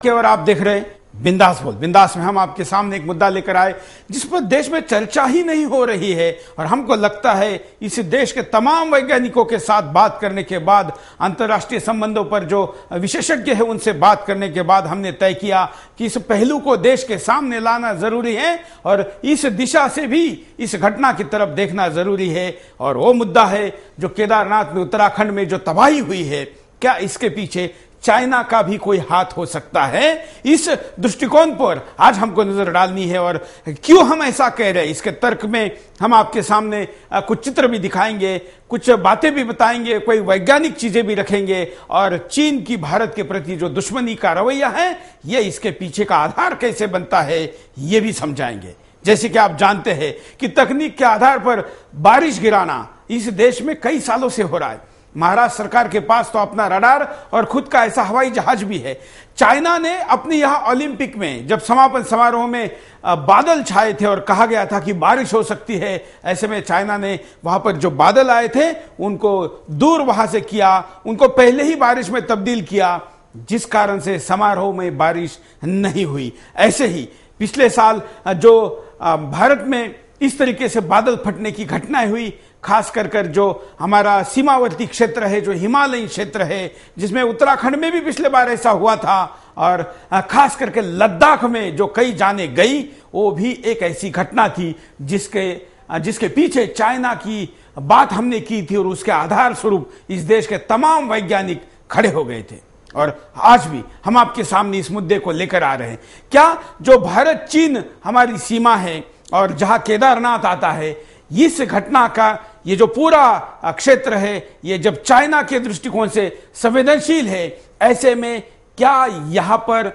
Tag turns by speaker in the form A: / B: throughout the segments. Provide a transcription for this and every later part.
A: के और आप देख रहे हैं बिंदास बोल। बिंदास में हम आपके सामने एक मुद्दा लेकर आए जिस पर देश में चर्चा ही नहीं हो रही है और हमको लगता है इस देश के तमाम वैज्ञानिकों के साथ बात करने के बाद, अंतर्राष्ट्रीय संबंधों पर जो विशेषज्ञ है उनसे बात करने के बाद हमने तय किया कि इस पहलू को देश के सामने लाना जरूरी है और इस दिशा से भी इस घटना की तरफ देखना जरूरी है। और वो मुद्दा है जो केदारनाथ में, उत्तराखंड में जो तबाही हुई है, क्या इसके पीछे चाइना का भी कोई हाथ हो सकता है? इस दृष्टिकोण पर आज हमको नजर डालनी है। और क्यों हम ऐसा कह रहे हैं, इसके तर्क में हम आपके सामने कुछ चित्र भी दिखाएंगे, कुछ बातें भी बताएंगे, कोई वैज्ञानिक चीजें भी रखेंगे और चीन की भारत के प्रति जो दुश्मनी का रवैया है, ये इसके पीछे का आधार कैसे बनता है, ये भी समझाएंगे। जैसे कि आप जानते हैं कि तकनीक के आधार पर बारिश गिराना इस देश में कई सालों से हो रहा है। महाराष्ट्र सरकार के पास तो अपना रडार और खुद का ऐसा हवाई जहाज भी है। चाइना ने अपनी यहां ओलंपिक में जब समापन समारोह में बादल छाए थे और कहा गया था कि बारिश हो सकती है, ऐसे में चाइना ने वहां पर जो बादल आए थे उनको दूर वहां से किया, उनको पहले ही बारिश में तब्दील किया, जिस कारण से समारोह में बारिश नहीं हुई। ऐसे ही पिछले साल जो भारत में इस तरीके से बादल फटने की घटनाएं हुई, खास कर जो हमारा सीमावर्ती क्षेत्र है, जो हिमालयी क्षेत्र है, जिसमें उत्तराखंड में भी पिछले बार ऐसा हुआ था और खास करके लद्दाख में जो कई जाने गई, वो भी एक ऐसी घटना थी जिसके पीछे चाइना की बात हमने की थी और उसके आधार स्वरूप इस देश के तमाम वैज्ञानिक खड़े हो गए थे। और आज भी हम आपके सामने इस मुद्दे को लेकर आ रहे हैं। क्या जो भारत चीन हमारी सीमा है और जहां केदारनाथ आता है, इस घटना का ये जो पूरा क्षेत्र है, ये जब चाइना के दृष्टिकोण से संवेदनशील है, ऐसे में क्या यहां पर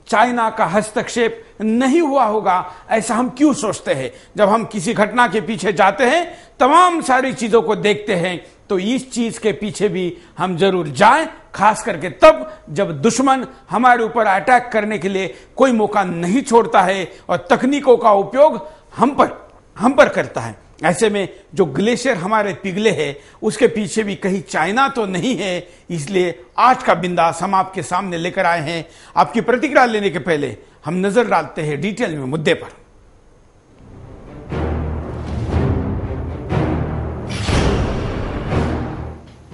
A: चाइना का हस्तक्षेप नहीं हुआ होगा? ऐसा हम क्यों सोचते हैं? जब हम किसी घटना के पीछे जाते हैं, तमाम सारी चीजों को देखते हैं, तो इस चीज के पीछे भी हम जरूर जाएं, खास करके तब जब दुश्मन हमारे ऊपर अटैक करने के लिए कोई मौका नहीं छोड़ता है और तकनीकों का उपयोग हम पर करता है। ऐसे में जो ग्लेशियर हमारे पिघले हैं, उसके पीछे भी कहीं चाइना तो नहीं है। इसलिए आज का बिंदास हम आपके सामने लेकर आए हैं। आपकी प्रतिक्रिया लेने के पहले हम नजर डालते हैं डिटेल में मुद्दे पर।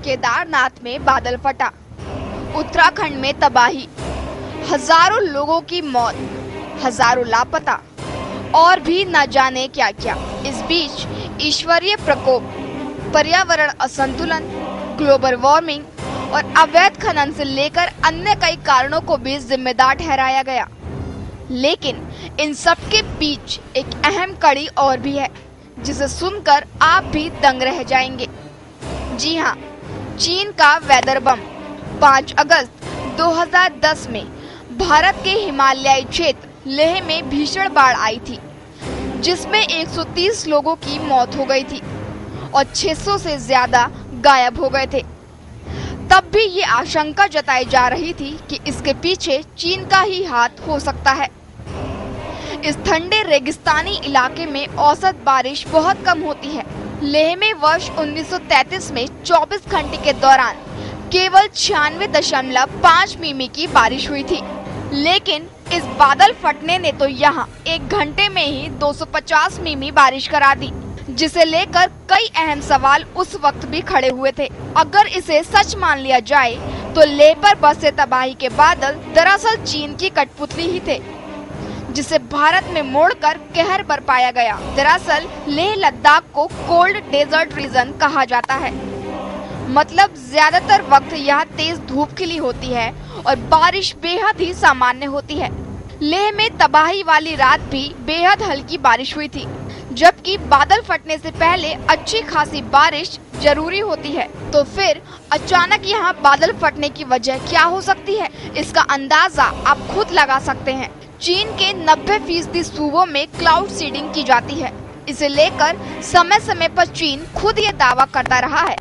B: केदारनाथ में बादल फटा, उत्तराखंड में तबाही, हजारों लोगों की मौत, हजारों लापता और भी न जाने क्या क्या। इस बीच ईश्वरीय प्रकोप, पर्यावरण असंतुलन, ग्लोबल वार्मिंग और अवैध खनन से लेकर अन्य कई कारणों को भी जिम्मेदार ठहराया गया। लेकिन इन सब के बीच एक अहम कड़ी और भी है, जिसे सुनकर आप भी दंग रह जाएंगे। जी हाँ, चीन का वेदर बम। 5 अगस्त 2010 में भारत के हिमालयी क्षेत्र लेह में भीषण बाढ़ आई थी, जिसमें 130 लोगों की मौत हो गई थी और 600 से ज्यादा गायब हो गए थे। तब भी ये आशंका जताई जा रही थी कि इसके पीछे चीन का ही हाथ हो सकता है। इस ठंडे रेगिस्तानी इलाके में औसत बारिश बहुत कम होती है। लेह में वर्ष 1933 में 24 घंटे के दौरान केवल 96.5 मिमी की बारिश हुई थी। लेकिन इस बादल फटने ने तो यहाँ 1 घंटे में ही 250 मिमी बारिश करा दी, जिसे लेकर कई अहम सवाल उस वक्त भी खड़े हुए थे। अगर इसे सच मान लिया जाए तो लेह पर बसे तबाही के बादल दरअसल चीन की कठपुतली ही थे, जिसे भारत में मोड़कर कहर बरपाया गया। दरअसल लेह लद्दाख को कोल्ड डेजर्ट रीजन कहा जाता है, मतलब ज्यादातर वक्त यहाँ तेज धूप खिली होती है और बारिश बेहद ही सामान्य होती है। लेह में तबाही वाली रात भी बेहद हल्की बारिश हुई थी, जबकि बादल फटने से पहले अच्छी खासी बारिश जरूरी होती है। तो फिर अचानक यहाँ बादल फटने की वजह क्या हो सकती है? इसका अंदाजा आप खुद लगा सकते हैं। चीन के 90% सूबों में क्लाउड सीडिंग की जाती है। इसे लेकर समय समय पर चीन खुद ये दावा करता रहा है।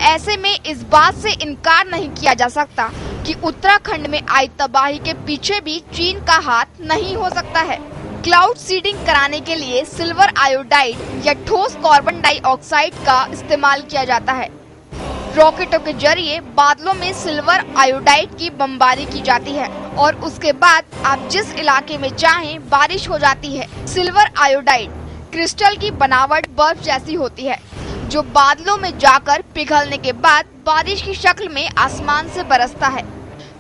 B: ऐसे में इस बात से इनकार नहीं किया जा सकता कि उत्तराखंड में आई तबाही के पीछे भी चीन का हाथ नहीं हो सकता है। क्लाउड सीडिंग कराने के लिए सिल्वर आयोडाइड या ठोस कार्बन डाइऑक्साइड का इस्तेमाल किया जाता है। रॉकेटों के जरिए बादलों में सिल्वर आयोडाइड की बमबारी की जाती है और उसके बाद आप जिस इलाके में चाहें बारिश हो जाती है। सिल्वर आयोडाइड क्रिस्टल की बनावट बर्फ जैसी होती है जो बादलों में जाकर पिघलने के बाद बारिश की शक्ल में आसमान से बरसता है।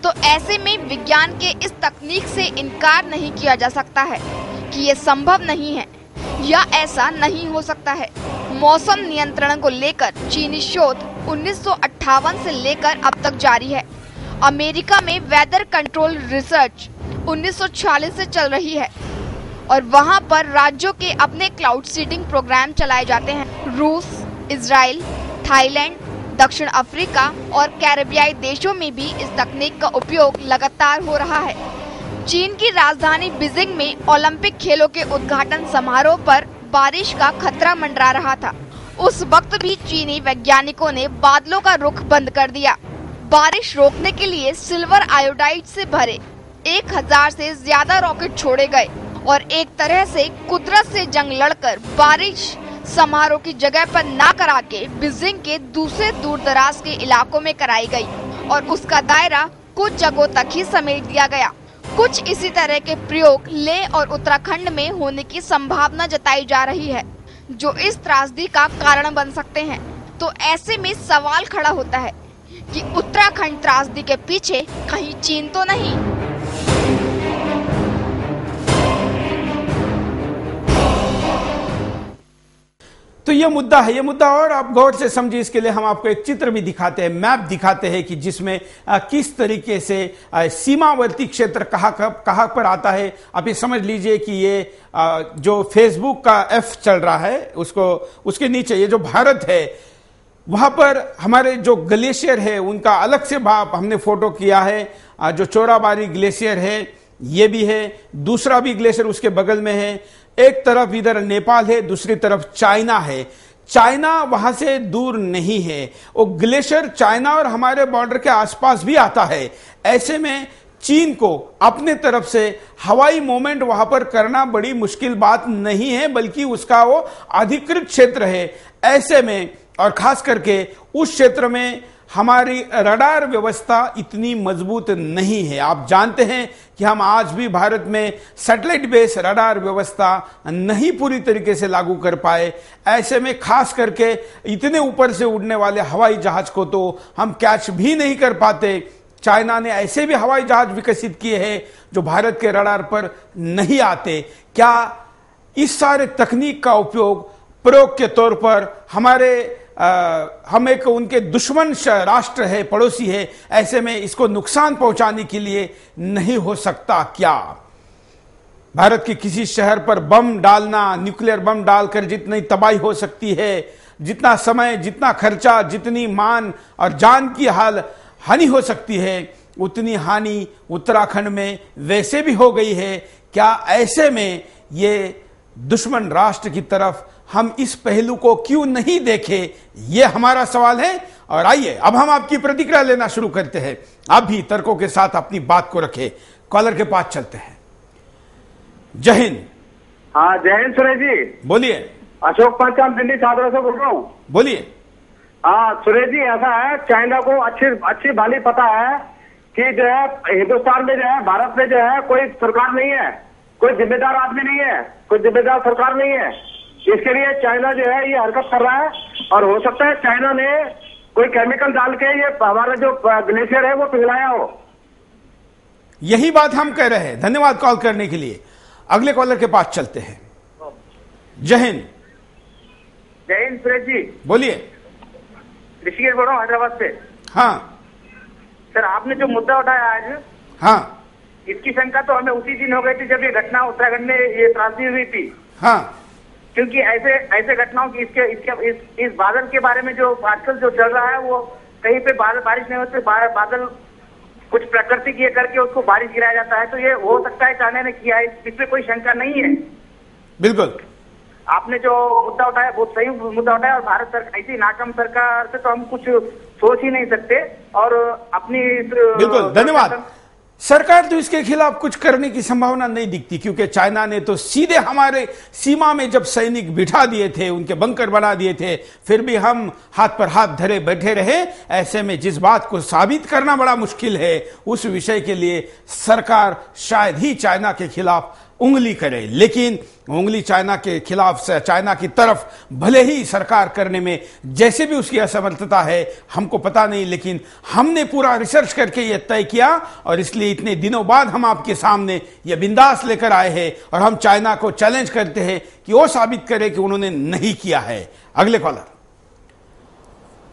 B: तो ऐसे में विज्ञान के इस तकनीक से इनकार नहीं किया जा सकता है कि ये संभव नहीं है या ऐसा नहीं हो सकता है। मौसम नियंत्रण को लेकर चीनी शोध 1958 से लेकर अब तक जारी है। अमेरिका में वेदर कंट्रोल रिसर्च 1946 से चल रही है और वहां पर राज्यों के अपने क्लाउड सीडिंग प्रोग्राम चलाए जाते हैं। रूस, इजराइल, थाईलैंड, दक्षिण अफ्रीका और कैरेबियाई देशों में भी इस तकनीक का उपयोग लगातार हो रहा है। चीन की राजधानी बीजिंग में ओलंपिक खेलों के उद्घाटन समारोह पर बारिश का खतरा मंडरा रहा था। उस वक्त भी चीनी वैज्ञानिकों ने बादलों का रुख बंद कर दिया। बारिश रोकने के लिए सिल्वर आयोडाइड से भरे 1000 से ज्यादा रॉकेट छोड़े गए और एक तरह से कुदरत से जंग लड़कर बारिश समारोह की जगह पर ना करा के बीजिंग के दूसरे दूर दराज के इलाकों में कराई गई और उसका दायरा कुछ जगहों तक ही समेट दिया गया। कुछ इसी तरह के प्रयोग लेह और उत्तराखंड में होने की संभावना जताई जा रही है जो इस त्रासदी का कारण बन सकते हैं। तो ऐसे में सवाल खड़ा होता है कि उत्तराखंड त्रासदी के पीछे कहीं चीन तो नहीं।
A: तो ये मुद्दा है, ये मुद्दा और आप गौर से समझिए। इसके लिए हम आपको एक चित्र भी दिखाते हैं, मैप दिखाते हैं कि जिसमें किस तरीके से सीमावर्ती क्षेत्र कहाँ पर आता है। आप ये समझ लीजिए कि ये जो फेसबुक का एफ चल रहा है उसके नीचे ये जो भारत है वहां पर हमारे जो ग्लेशियर है उनका अलग से भाप हमने फोटो किया है। जो चोराबारी ग्लेशियर है ये भी है, दूसरा भी ग्लेशियर उसके बगल में है। एक तरफ इधर नेपाल है, दूसरी तरफ चाइना है। चाइना वहां से दूर नहीं है, वो ग्लेशियर चाइना और हमारे बॉर्डर के आसपास भी आता है। ऐसे में चीन को अपने तरफ से हवाई मूवमेंट वहां पर करना बड़ी मुश्किल बात नहीं है, बल्कि उसका वो अधिकृत क्षेत्र है। ऐसे में और खास करके उस क्षेत्र में हमारी रडार व्यवस्था इतनी मजबूत नहीं है। आप जानते हैं कि हम आज भी भारत में सैटेलाइट बेस्ड रडार व्यवस्था नहीं पूरी तरीके से लागू कर पाए। ऐसे में खास करके इतने ऊपर से उड़ने वाले हवाई जहाज को तो हम कैच भी नहीं कर पाते। चाइना ने ऐसे भी हवाई जहाज विकसित किए हैं जो भारत के रडार पर नहीं आते। क्या इस सारे तकनीक का उपयोग प्रयोग के तौर पर हम एक उनके दुश्मन राष्ट्र है, पड़ोसी है, ऐसे में इसको नुकसान पहुंचाने के लिए नहीं हो सकता क्या? भारत के किसी शहर पर बम डालना, न्यूक्लियर बम डालकर जितनी तबाही हो सकती है, जितना समय, जितना खर्चा, जितनी मान और जान की हानि हो सकती है, उतनी हानि उत्तराखंड में वैसे भी हो गई है। क्या ऐसे में ये दुश्मन राष्ट्र की तरफ हम इस पहलू को क्यों नहीं देखें, यह हमारा सवाल है। और आइए अब हम आपकी प्रतिक्रिया लेना शुरू करते हैं। आप भी तर्कों के साथ अपनी बात को रखें। कॉलर के पास चलते हैं। जय हिंद।
C: हाँ, जय हिंद सुरेश जी।
A: बोलिए।
C: अशोक पाचाम दिल्ली सादरा से बोल रहा हूँ।
A: बोलिए।
C: हाँ सुरेश जी, ऐसा है, चाइना को अच्छी भाली पता है कि जो है हिंदुस्तान में जो है, भारत में जो है कोई सरकार नहीं है, कोई जिम्मेदार आदमी नहीं है, कोई जिम्मेदार सरकार नहीं है। इसके लिए चाइना जो है ये हरकत कर रहा है और हो सकता है चाइना ने कोई केमिकल डाल के ये हमारा जो ग्लेशियर है वो पिघलाया हो।
A: यही बात हम कह रहे हैं। धन्यवाद कॉल करने के लिए। अगले कॉलर के पास चलते हैं। जय हिंद।
C: जय हिंद सुरेश जी।
A: बोलिए।
C: ऋषिकेश बोल रहा हूँ हैदराबाद से।
A: हाँ
C: सर, आपने जो मुद्दा उठाया आज,
A: हाँ,
C: इसकी शंका तो हमें उसी दिन हो गई थी जब ये घटना उत्तराखंड में ये त्रासदी हुई थी।
A: हाँ,
C: क्योंकि ऐसे घटनाओं की इस बादल के बारे में जो आजकल जो चल रहा है वो कहीं पे बारिश नहीं होती, बादल कुछ प्रकृति की करके उसको बारिश गिराया जाता है। तो ये हो सकता है चाइना ने किया है, इसमें कोई शंका नहीं है।
A: बिल्कुल
C: आपने जो मुद्दा उठाया बहुत सही मुद्दा उठाया। और भारत सरकार ऐसी नाकाम सरकार से तो हम कुछ सोच ही नहीं सकते। और अपनी
A: बिल्कुल धन्यवाद। सरकार तो इसके खिलाफ कुछ करने की संभावना नहीं दिखती, क्योंकि चाइना ने तो सीधे हमारे सीमा में जब सैनिक बिठा दिए थे, उनके बंकर बना दिए थे, फिर भी हम हाथ पर हाथ धरे बैठे रहे। ऐसे में जिस बात को साबित करना बड़ा मुश्किल है, उस विषय के लिए सरकार शायद ही चाइना के खिलाफ उंगली करे। लेकिन उंगली चाइना के खिलाफ से चाइना की तरफ भले ही सरकार करने में जैसे भी उसकी असमर्थता है हमको पता नहीं, लेकिन हमने पूरा रिसर्च करके यह तय किया और इसलिए इतने दिनों बाद हम आपके सामने यह बिंदास लेकर आए हैं और हम चाइना को चैलेंज करते हैं कि वो साबित करे कि उन्होंने नहीं किया है। अगले कॉलर।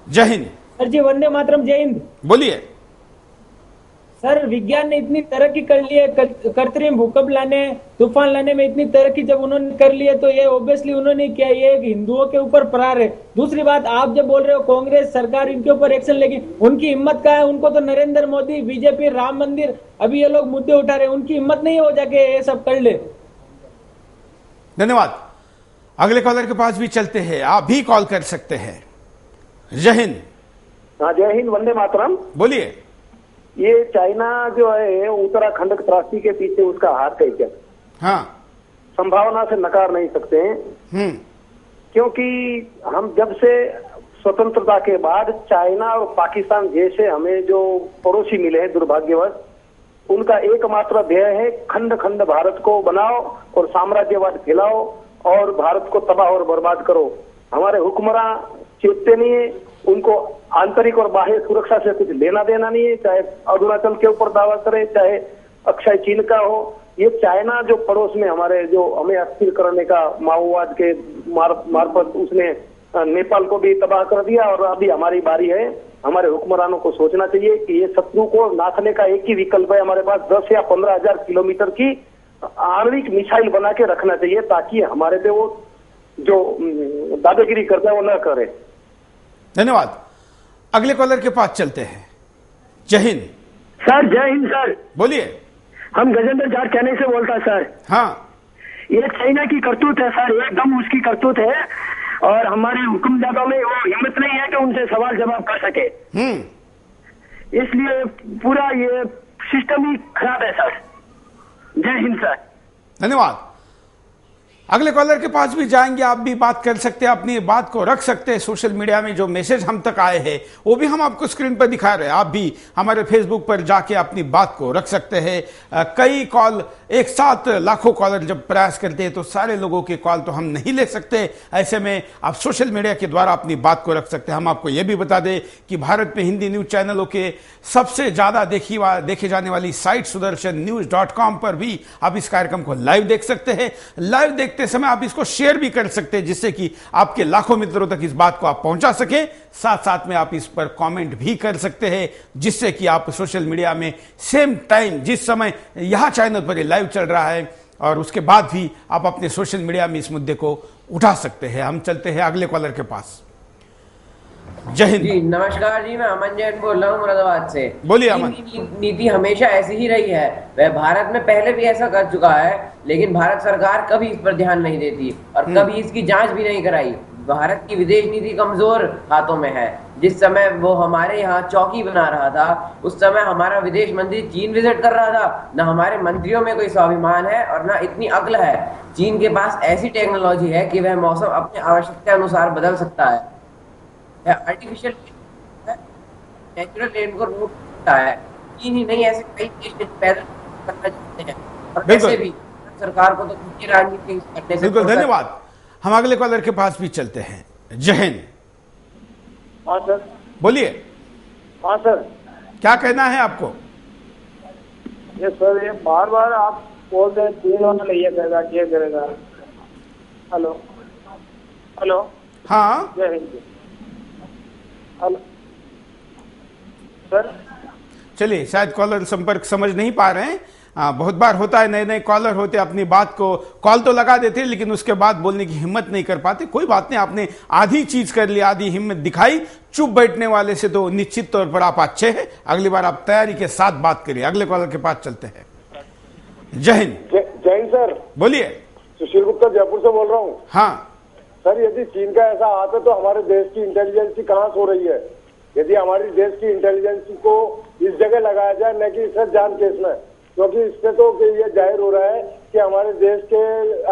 A: जय हिंद
D: सर जी, वंदे मातरम। जय हिंद।
A: बोलिए
D: सर, विज्ञान ने इतनी तरक्की कर ली है, कृत्रिम भूकंप लाने, तूफान लाने में इतनी तरक्की जब उन्होंने कर ली है तो ये ऑब्वियसली उन्होंने किया, ये हिंदुओं के ऊपर प्रहार है। दूसरी बात, आप जब बोल रहे हो कांग्रेस सरकार इनके ऊपर एक्शन लेगी, उनकी हिम्मत कहाँ है? उनको तो नरेंद्र मोदी, बीजेपी, राम मंदिर, अभी ये लोग मुद्दे उठा रहे हैं, उनकी हिम्मत नहीं हो जाके ये सब कर ले।
A: धन्यवाद। अगले कॉलर के पास भी चलते हैं, आप भी कॉल कर सकते हैं। जय हिंद।
C: हाँ, जय हिंद, वंदे मातरम।
A: बोलिए।
C: ये चाइना जो है उत्तराखंड त्रासदी के पीछे उसका हाथ है क्या?
A: हाँ,
C: संभावना से नकार नहीं सकते हैं। क्योंकि हम जब से स्वतंत्रता के बाद चाइना और पाकिस्तान जैसे हमें जो पड़ोसी मिले हैं दुर्भाग्यवश, उनका एकमात्र ध्येय है खंड खंड भारत को बनाओ और साम्राज्यवाद फैलाओ और भारत को तबाह और बर्बाद करो। हमारे हुक्मरान चेतते नहीं है, उनको आंतरिक और बाह्य सुरक्षा से कुछ लेना देना नहीं है, चाहे अरुणाचल के ऊपर दावा करे, चाहे अक्षय चीन का हो। ये चाइना जो पड़ोस में हमारे जो हमें अस्थिर करने का माओवाद के मार्फत उसने नेपाल को भी तबाह कर दिया और अभी हमारी बारी है। हमारे हुक्मरानों को सोचना चाहिए कि ये शत्रु को नाथने का एक ही विकल्प है, हमारे पास 10 या 15,000 किलोमीटर की आणविक मिसाइल बना के रखना चाहिए ताकि हमारे पे वो जो दादागिरी करता है वो न करे।
A: धन्यवाद। अगले कॉलर के पास चलते हैं। जय हिंद
E: सर। जय हिंद सर।
A: बोलिए।
E: हम गजेंद्र जाट कहने से बोलता है सर।
A: हाँ,
E: ये चाइना की करतूत है सर, एकदम उसकी करतूत है और हमारे हुक्मदारों में वो हिम्मत नहीं है कि उनसे सवाल जवाब कर सके। इसलिए पूरा ये सिस्टम ही खराब है सर। जय हिंद सर।
A: धन्यवाद। अगले कॉलर के पास भी जाएंगे, आप भी बात कर सकते हैं, अपनी बात को रख सकते हैं। सोशल मीडिया में जो मैसेज हम तक आए हैं वो भी हम आपको स्क्रीन पर दिखा रहे हैं, आप भी हमारे फेसबुक पर जाके अपनी बात को रख सकते हैं। कई कॉल एक साथ, लाखों कॉलर जब प्रयास करते हैं तो सारे लोगों के कॉल तो हम नहीं ले सकते। ऐसे में आप सोशल मीडिया के द्वारा अपनी बात को रख सकते हैं। हम आपको यह भी बता दें कि भारत में हिंदी न्यूज चैनलों के सबसे ज्यादा देखे जाने वाली साइट sudarshannews.com पर भी आप इस कार्यक्रम को लाइव देख सकते हैं। लाइव देखते समय आप इसको शेयर भी कर सकते हैं जिससे कि आपके लाखों मित्रों तक इस बात को आप पहुंचा सके। साथ साथ में आप इस पर कमेंट भी कर सकते हैं जिससे कि आप सोशल मीडिया में सेम टाइम, जिस समय यहां चैनल पर लाइव चल रहा है और उसके बाद भी आप अपने सोशल मीडिया में इस मुद्दे को उठा सकते हैं। हम चलते हैं अगले कॉलर के पास। जय हिंद
F: जी। नमस्कार जी, मैं अमन जैन बोल रहा हूँ मुरादाबाद से।
A: बोलिए अमन।
F: नीति हमेशा ऐसी ही रही है, वह भारत में पहले भी ऐसा कर चुका है, लेकिन भारत सरकार कभी इस पर ध्यान नहीं देती और कभी इसकी जांच भी नहीं कराई। भारत की विदेश नीति कमजोर हाथों में है। जिस समय वो हमारे यहाँ चौकी बना रहा था, उस समय हमारा विदेश मंत्री चीन विजिट कर रहा था। न हमारे मंत्रियों में कोई स्वाभिमान है और न इतनी अक्ल है। चीन के पास ऐसी टेक्नोलॉजी है कि वह मौसम अपने आवश्यकता अनुसार बदल सकता है। आर्टिफिशियल नेचुरल रेन को रोक सकता है। चीन ही नहीं, ऐसे कई देश पैदल करना चाहते हैं और वैसे भी सरकार को तो राजनीति करने से।
A: बिल्कुल, धन्यवाद। हम अगले कॉलर के पास भी चलते हैं। जय हिंद।
C: हाँ सर।
A: बोलिए।
C: हाँ सर।
A: क्या कहना है आपको?
C: ये सर, ये बार बार आप बोलते हैं चीन वाला ये करेगा, ये करेगा। Hello hello.
A: हाँ,
C: जय हिंद। Hello sir.
A: चलिए, शायद कॉलर संपर्क समझ नहीं पा रहे हैं। बहुत बार होता है, नए नए कॉलर होते अपनी बात को कॉल तो लगा देते लेकिन उसके बाद बोलने की हिम्मत नहीं कर पाते। कोई बात नहीं, आपने आधी चीज कर ली, आधी हिम्मत दिखाई। चुप बैठने वाले से तो निश्चित तौर पर आप अच्छे हैं। अगली बार आप तैयारी के साथ बात करिए। अगले कॉलर के पास चलते हैं। जय हिंद।
C: जय हिंद सर।
A: बोलिए।
C: सुशील गुप्ता जयपुर से बोल रहा हूँ।
A: हाँ
C: सर, यदि चीन का ऐसा हाथ है तो हमारे देश की इंटेलिजेंस कहाँ सो रही है? यदि हमारी देश की इंटेलिजेंस को
G: इस जगह लगाया जाए, न कि सिर्फ जान केस में, क्योंकि इससे तो ये जाहिर हो रहा है कि हमारे देश के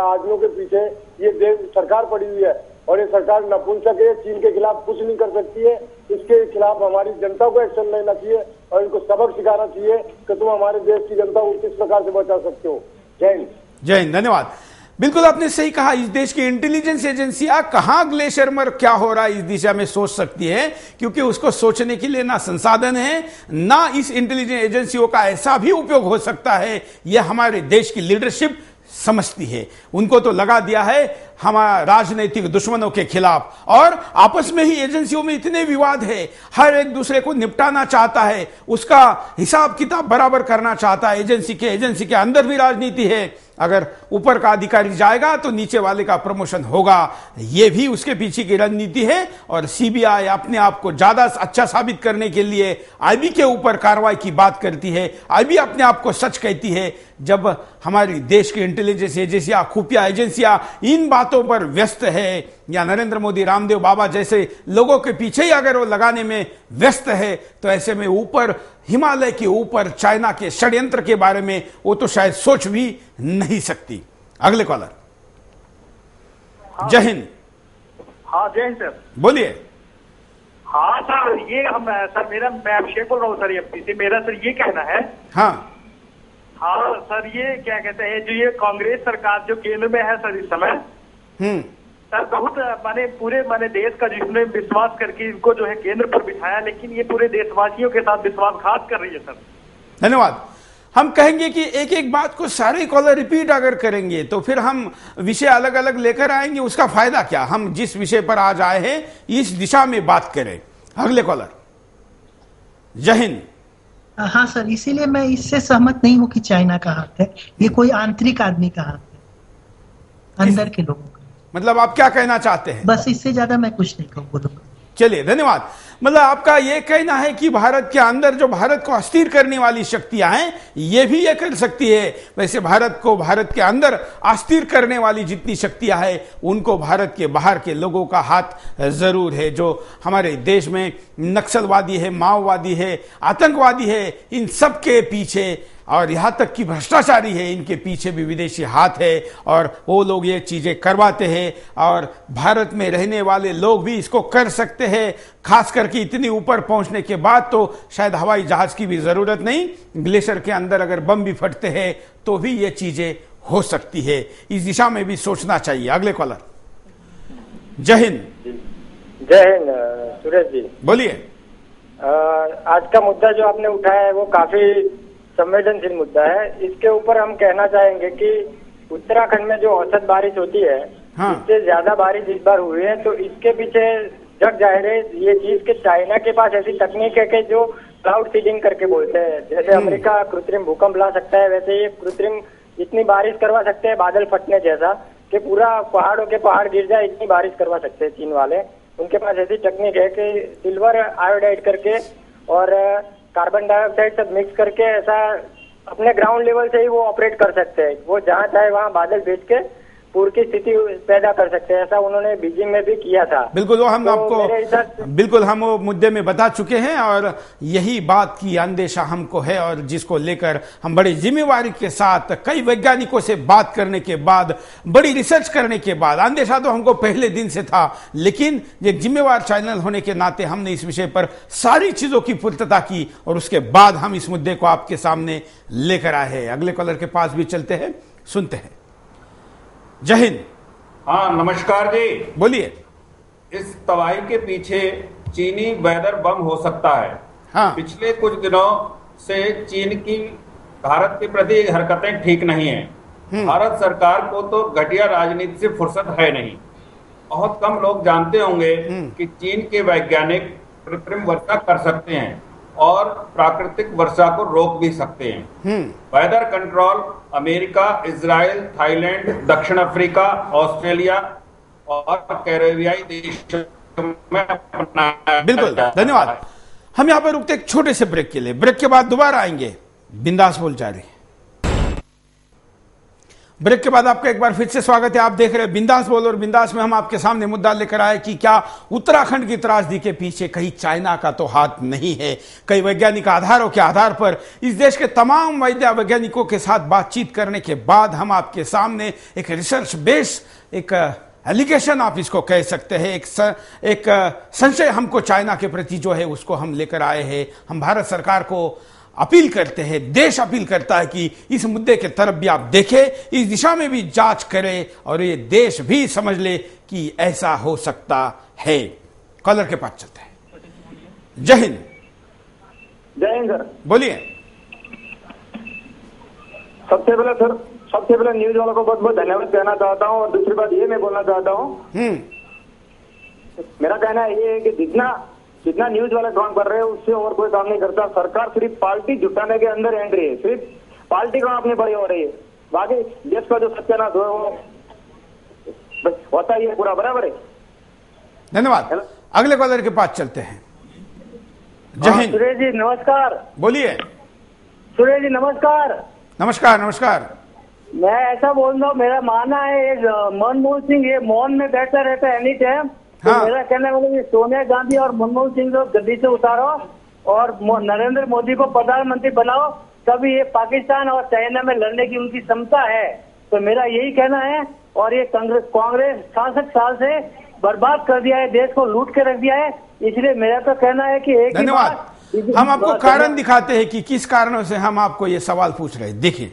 G: आदमियों के पीछे ये देश सरकार पड़ी हुई है और ये सरकार नपुंसक है, चीन के खिलाफ कुछ नहीं कर सकती है। इसके खिलाफ हमारी जनता को एक्शन लेना चाहिए और इनको सबक सिखाना चाहिए कि तुम हमारे देश की जनता को किस प्रकार से बचा सकते हो। जय हिंद।
A: जय हिंद, धन्यवाद। बिल्कुल आपने सही कहा, इस देश की इंटेलिजेंस एजेंसियां कहां ग्लेशियर में क्या हो रहा है इस दिशा में सोच सकती है, क्योंकि उसको सोचने के लिए ना संसाधन है, ना इस इंटेलिजेंस एजेंसियों का ऐसा भी उपयोग हो सकता है। यह हमारे देश की लीडरशिप समझती है। उनको तो लगा दिया है हमारा राजनीतिक दुश्मनों के खिलाफ, और आपस में ही एजेंसियों में इतने विवाद है, हर एक दूसरे को निपटाना चाहता है, उसका हिसाब किताब बराबर करना चाहता है। एजेंसी के अंदर भी राजनीति है, अगर ऊपर का अधिकारी जाएगा तो नीचे वाले का प्रमोशन होगा, यह भी उसके पीछे की रणनीति है। और सीबीआई अपने आप को ज्यादा अच्छा साबित करने के लिए आईबी के ऊपर कार्रवाई की बात करती है, आईबी अपने आप को सच कहती है। जब हमारी देश की इंटेलिजेंस एजेंसियां, खुफिया एजेंसियां इन बातों पर व्यस्त है, या नरेंद्र मोदी, रामदेव बाबा जैसे लोगों के पीछे ही अगर वो लगाने में व्यस्त है, तो ऐसे में ऊपर हिमालय के ऊपर चाइना के षड्यंत्र के बारे में वो तो शायद सोच भी नहीं सकती। अगले कॉलर। जय हिंद।
C: हाँ जय हिंद सर।
A: बोलिए।
C: हाँ सर, ये मैं अभिषेक बोल रहा हूँ सर एमपी से। मेरा सर ये कहना है,
A: हाँ
C: हाँ सर, ये क्या कहते हैं, जो ये कांग्रेस सरकार जो केंद्र में है सर इस समय, सर बहुत पूरे देश का जिसने विश्वास करके इनको जो है केंद्र पर बिठाया, लेकिन ये पूरे देशवासियों के साथ विश्वासघात कर रही है सर। धन्यवाद।
A: हम कहेंगे कि एक एक बात को सारे कॉलर रिपीट अगर करेंगे तो फिर हम विषय अलग अलग लेकर आएंगे, उसका फायदा क्या। हम जिस विषय पर आज आए हैं इस दिशा में बात करें। अगले कॉलर। जय हिंद।
H: हाँ सर, इसीलिए मैं इससे सहमत नहीं हूं कि चाइना का हाथ है, ये कोई आंतरिक आदमी का हाथ है, अंदर के लोगों का।
A: मतलब आप क्या कहना चाहते हैं?
H: बस इससे ज्यादा मैं कुछ नहीं बोलूंगा।
A: चलिए, धन्यवाद। मतलब आपका यह कहना है कि भारत के अंदर जो भारत को अस्थिर करने वाली शक्तियां हैं ये भी ये कर सकती है। वैसे भारत के अंदर अस्थिर करने वाली जितनी शक्तियां हैं उनको भारत के बाहर के लोगों का हाथ जरूर है। जो हमारे देश में नक्सलवादी है, माओवादी है, आतंकवादी है, इन सब के पीछे, और यहां तक कि भ्रष्टाचारी है, इनके पीछे भी विदेशी हाथ है और वो लोग ये चीजें करवाते हैं। और भारत में रहने वाले लोग भी इसको कर सकते हैं, खास करके इतनी ऊपर पहुंचने के बाद तो शायद हवाई जहाज की भी जरूरत नहीं। ग्लेशियर के अंदर अगर बम भी फटते हैं तो भी ये चीजें हो सकती है। इस दिशा में भी सोचना चाहिए। अगले कॉलर। जय हिंद।
I: जय हिंद सुरेश जी।
A: बोलिए।
I: आज का मुद्दा जो आपने उठाया है वो काफी संवेदनशील मुद्दा है। इसके ऊपर हम कहना चाहेंगे कि उत्तराखंड में जो औसत बारिश होती है, हाँ, इससे ज्यादा बारिश इस बार हुई है, तो इसके पीछे जग जाहिर है ये चीज कि चाइना के पास ऐसी तकनीक है कि जो क्लाउड सीडिंग करके बोलते हैं। जैसे अमेरिका कृत्रिम भूकंप ला सकता है, वैसे ये कृत्रिम इतनी बारिश करवा सकते हैं बादल फटने जैसा कि पूरा पहाड़ों के पहाड़ गिर जाए, इतनी बारिश करवा सकते हैं चीन वाले। उनके पास ऐसी टेक्निक है कि सिल्वर आयोडाइड करके और कार्बन डाइऑक्साइड सब मिक्स करके ऐसा अपने ग्राउंड लेवल से ही वो ऑपरेट कर सकते हैं। वो जहाँ चाहे वहाँ बादल भेज के पूर्व की स्थिति पैदा कर सकते हैं। ऐसा उन्होंने बीजिंग में भी किया था।
A: बिल्कुल, वो हम
I: तो
A: आपको बिल्कुल हम वो मुद्दे में बता चुके हैं और यही बात की अंदेशा हमको है, और जिसको लेकर हम बड़ी जिम्मेवारी के साथ कई वैज्ञानिकों से बात करने के बाद, बड़ी रिसर्च करने के बाद, अंदेशा तो हमको पहले दिन से था, लेकिन एक जिम्मेवार चैनल होने के नाते हमने इस विषय पर सारी चीजों की पूर्तता की और उसके बाद हम इस मुद्दे को आपके सामने लेकर आए हैं। अगले कॉलर के पास भी चलते हैं, सुनते हैं। जय हिंद।
J: हाँ नमस्कार जी।
A: बोलिए।
J: इस तबाही के पीछे चीनी वेदर बम हो सकता है।
A: हाँ।
J: पिछले कुछ दिनों से चीन की भारत के प्रति हरकतें ठीक नहीं है। भारत सरकार को तो घटिया राजनीति से फुर्सत है नहीं। बहुत कम लोग जानते होंगे कि चीन के वैज्ञानिक कृत्रिम वर्षा कर सकते हैं और प्राकृतिक वर्षा को रोक भी सकते हैं। Weather control America, Israel, Thailand, दक्षिण अफ्रीका, ऑस्ट्रेलिया और कैरेबियाई देशों में अपनाया।
A: बिल्कुल, धन्यवाद। हम यहाँ पर रुकते एक छोटे से ब्रेक के लिए, ब्रेक के बाद दोबारा आएंगे। बिंदास बोल जा रही। ब्रेक के बाद आपका एक बार फिर से स्वागत है। आप देख रहे हैं बिंदास बोल, और बिंदास में हम आपके सामने मुद्दा लेकर आए कि क्या उत्तराखंड की त्रासदी के पीछे कहीं चाइना का तो हाथ नहीं है। कई वैज्ञानिक आधारों के आधार पर इस देश के तमाम वैज्ञानिकों के साथ बातचीत करने के बाद हम आपके सामने एक रिसर्च बेस, एक एलिगेशन आप इसको कह सकते हैं, एक संशय हमको चाइना के प्रति जो है उसको हम लेकर आए हैं। हम भारत सरकार को अपील करते हैं, देश अपील करता है कि इस मुद्दे के तरफ भी आप देखें, इस दिशा में भी जांच करें और ये देश भी समझ ले कि ऐसा हो सकता है। कॉलर के पास चलते हैं। जय हिंद।
G: जय हिंद सर।
A: बोलिए।
G: सबसे पहले न्यूज वालों को बहुत बहुत धन्यवाद कहना चाहता हूँ, और दूसरी बात ये मैं बोलना चाहता हूँ, मेरा कहना ये है कि जितना न्यूज वाले काम कर रहे हैं उससे और कोई काम नहीं करता। सरकार सिर्फ पार्टी जुटाने के अंदर एंट्री है, सिर्फ पार्टी का अपनी बड़ी हो रही है, बाकी देश का जो सत्यानाश हो वो होता ही है पूरा। बराबर है।
A: धन्यवाद। अगले कॉलर के पास चलते हैं। जय हिंद।
E: सुरेश जी नमस्कार।
A: बोलिए।
E: सुरेश जी नमस्कार।
A: नमस्कार। नमस्कार।
E: मैं ऐसा बोल रहा हूँ, मेरा मानना है मनमोहन सिंह ये मौन में बैठा रहता है एनी टाइम। तो मेरा कहना है सोनिया गांधी और मनमोहन सिंह को गद्दी से उतारो और नरेंद्र मोदी को प्रधानमंत्री बनाओ, तभी ये पाकिस्तान और चाइना में लड़ने की उनकी क्षमता है। तो मेरा यही कहना है। और ये कांग्रेस 66 साल से बर्बाद कर दिया है, देश को लूट के रख दिया है, इसलिए मेरा तो कहना है कि एक
A: धन्यवाद। हम आपको कारण दिखाते हैं कि किस कारणों से हम आपको ये सवाल पूछ रहे हैं। देखिए,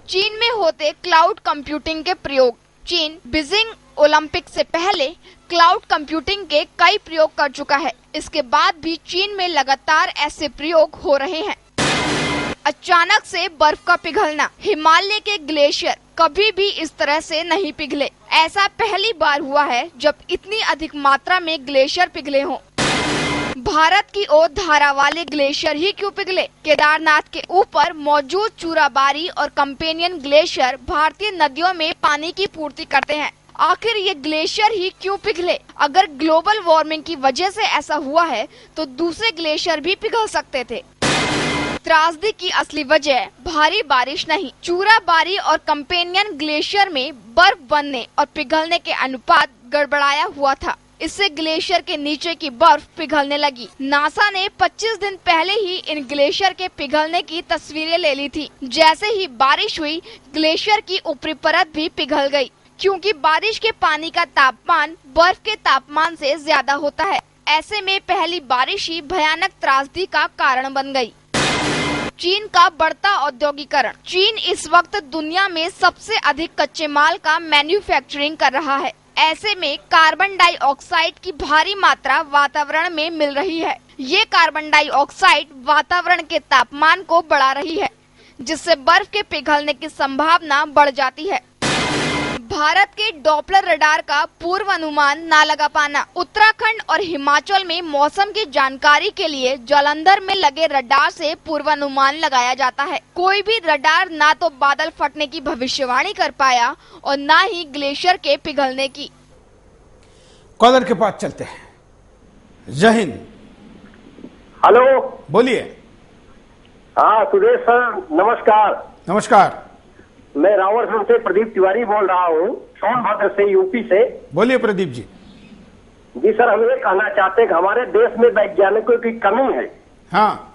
B: चीन में होते क्लाउड कंप्यूटिंग के प्रयोग। चीन बीजिंग ओलंपिक से पहले क्लाउड कंप्यूटिंग के कई प्रयोग कर चुका है। इसके बाद भी चीन में लगातार ऐसे प्रयोग हो रहे हैं। अचानक से बर्फ का पिघलना। हिमालय के ग्लेशियर कभी भी इस तरह से नहीं पिघले। ऐसा पहली बार हुआ है जब इतनी अधिक मात्रा में ग्लेशियर पिघले हों। भारत की ओर धारा वाले ग्लेशियर ही क्यों पिघले? केदारनाथ के ऊपर मौजूद चूराबारी और कंपेनियन ग्लेशियर भारतीय नदियों में पानी की पूर्ति करते हैं। आखिर ये ग्लेशियर ही क्यों पिघले? अगर ग्लोबल वार्मिंग की वजह से ऐसा हुआ है तो दूसरे ग्लेशियर भी पिघल सकते थे। त्रासदी की असली वजह भारी बारिश नहीं, चूराबारी और कंपेनियन ग्लेशियर में बर्फ बनने और पिघलने के अनुपात गड़बड़ाया हुआ था। इससे ग्लेशियर के नीचे की बर्फ पिघलने लगी। नासा ने 25 दिन पहले ही इन ग्लेशियर के पिघलने की तस्वीरें ले ली थी। जैसे ही बारिश हुई, ग्लेशियर की ऊपरी परत भी पिघल गई, क्योंकि बारिश के पानी का तापमान बर्फ के तापमान से ज्यादा होता है। ऐसे में पहली बारिश ही भयानक त्रासदी का कारण बन गई। चीन का बढ़ता औद्योगिकरण। चीन इस वक्त दुनिया में सबसे अधिक कच्चे माल का मैन्युफैक्चरिंग कर रहा है। ऐसे में कार्बन डाइऑक्साइड की भारी मात्रा वातावरण में मिल रही है। ये कार्बन डाइऑक्साइड वातावरण के तापमान को बढ़ा रही है, जिससे बर्फ के पिघलने की संभावना बढ़ जाती है। भारत के डॉपलर रडार का पूर्व अनुमान न लगा पाना। उत्तराखंड और हिमाचल में मौसम की जानकारी के लिए जालंधर में लगे रडार से पूर्वानुमान लगाया जाता है। कोई भी रडार ना तो बादल फटने की भविष्यवाणी कर पाया और ना ही ग्लेशियर के पिघलने की।
A: कॉलर के पास चलते हैं। जय हिंद।
G: हेलो।
A: बोलिए।
G: हाँ सुरेश सर नमस्कार।
A: नमस्कार।
G: मैं रावरसंड से प्रदीप तिवारी बोल रहा हूँ, सोनभद्र से, यूपी से।
A: बोलिए प्रदीप जी।
G: जी सर, हम ये कहना चाहते हैं कि हमारे देश में वैज्ञानिकों की कमी है।
A: हाँ।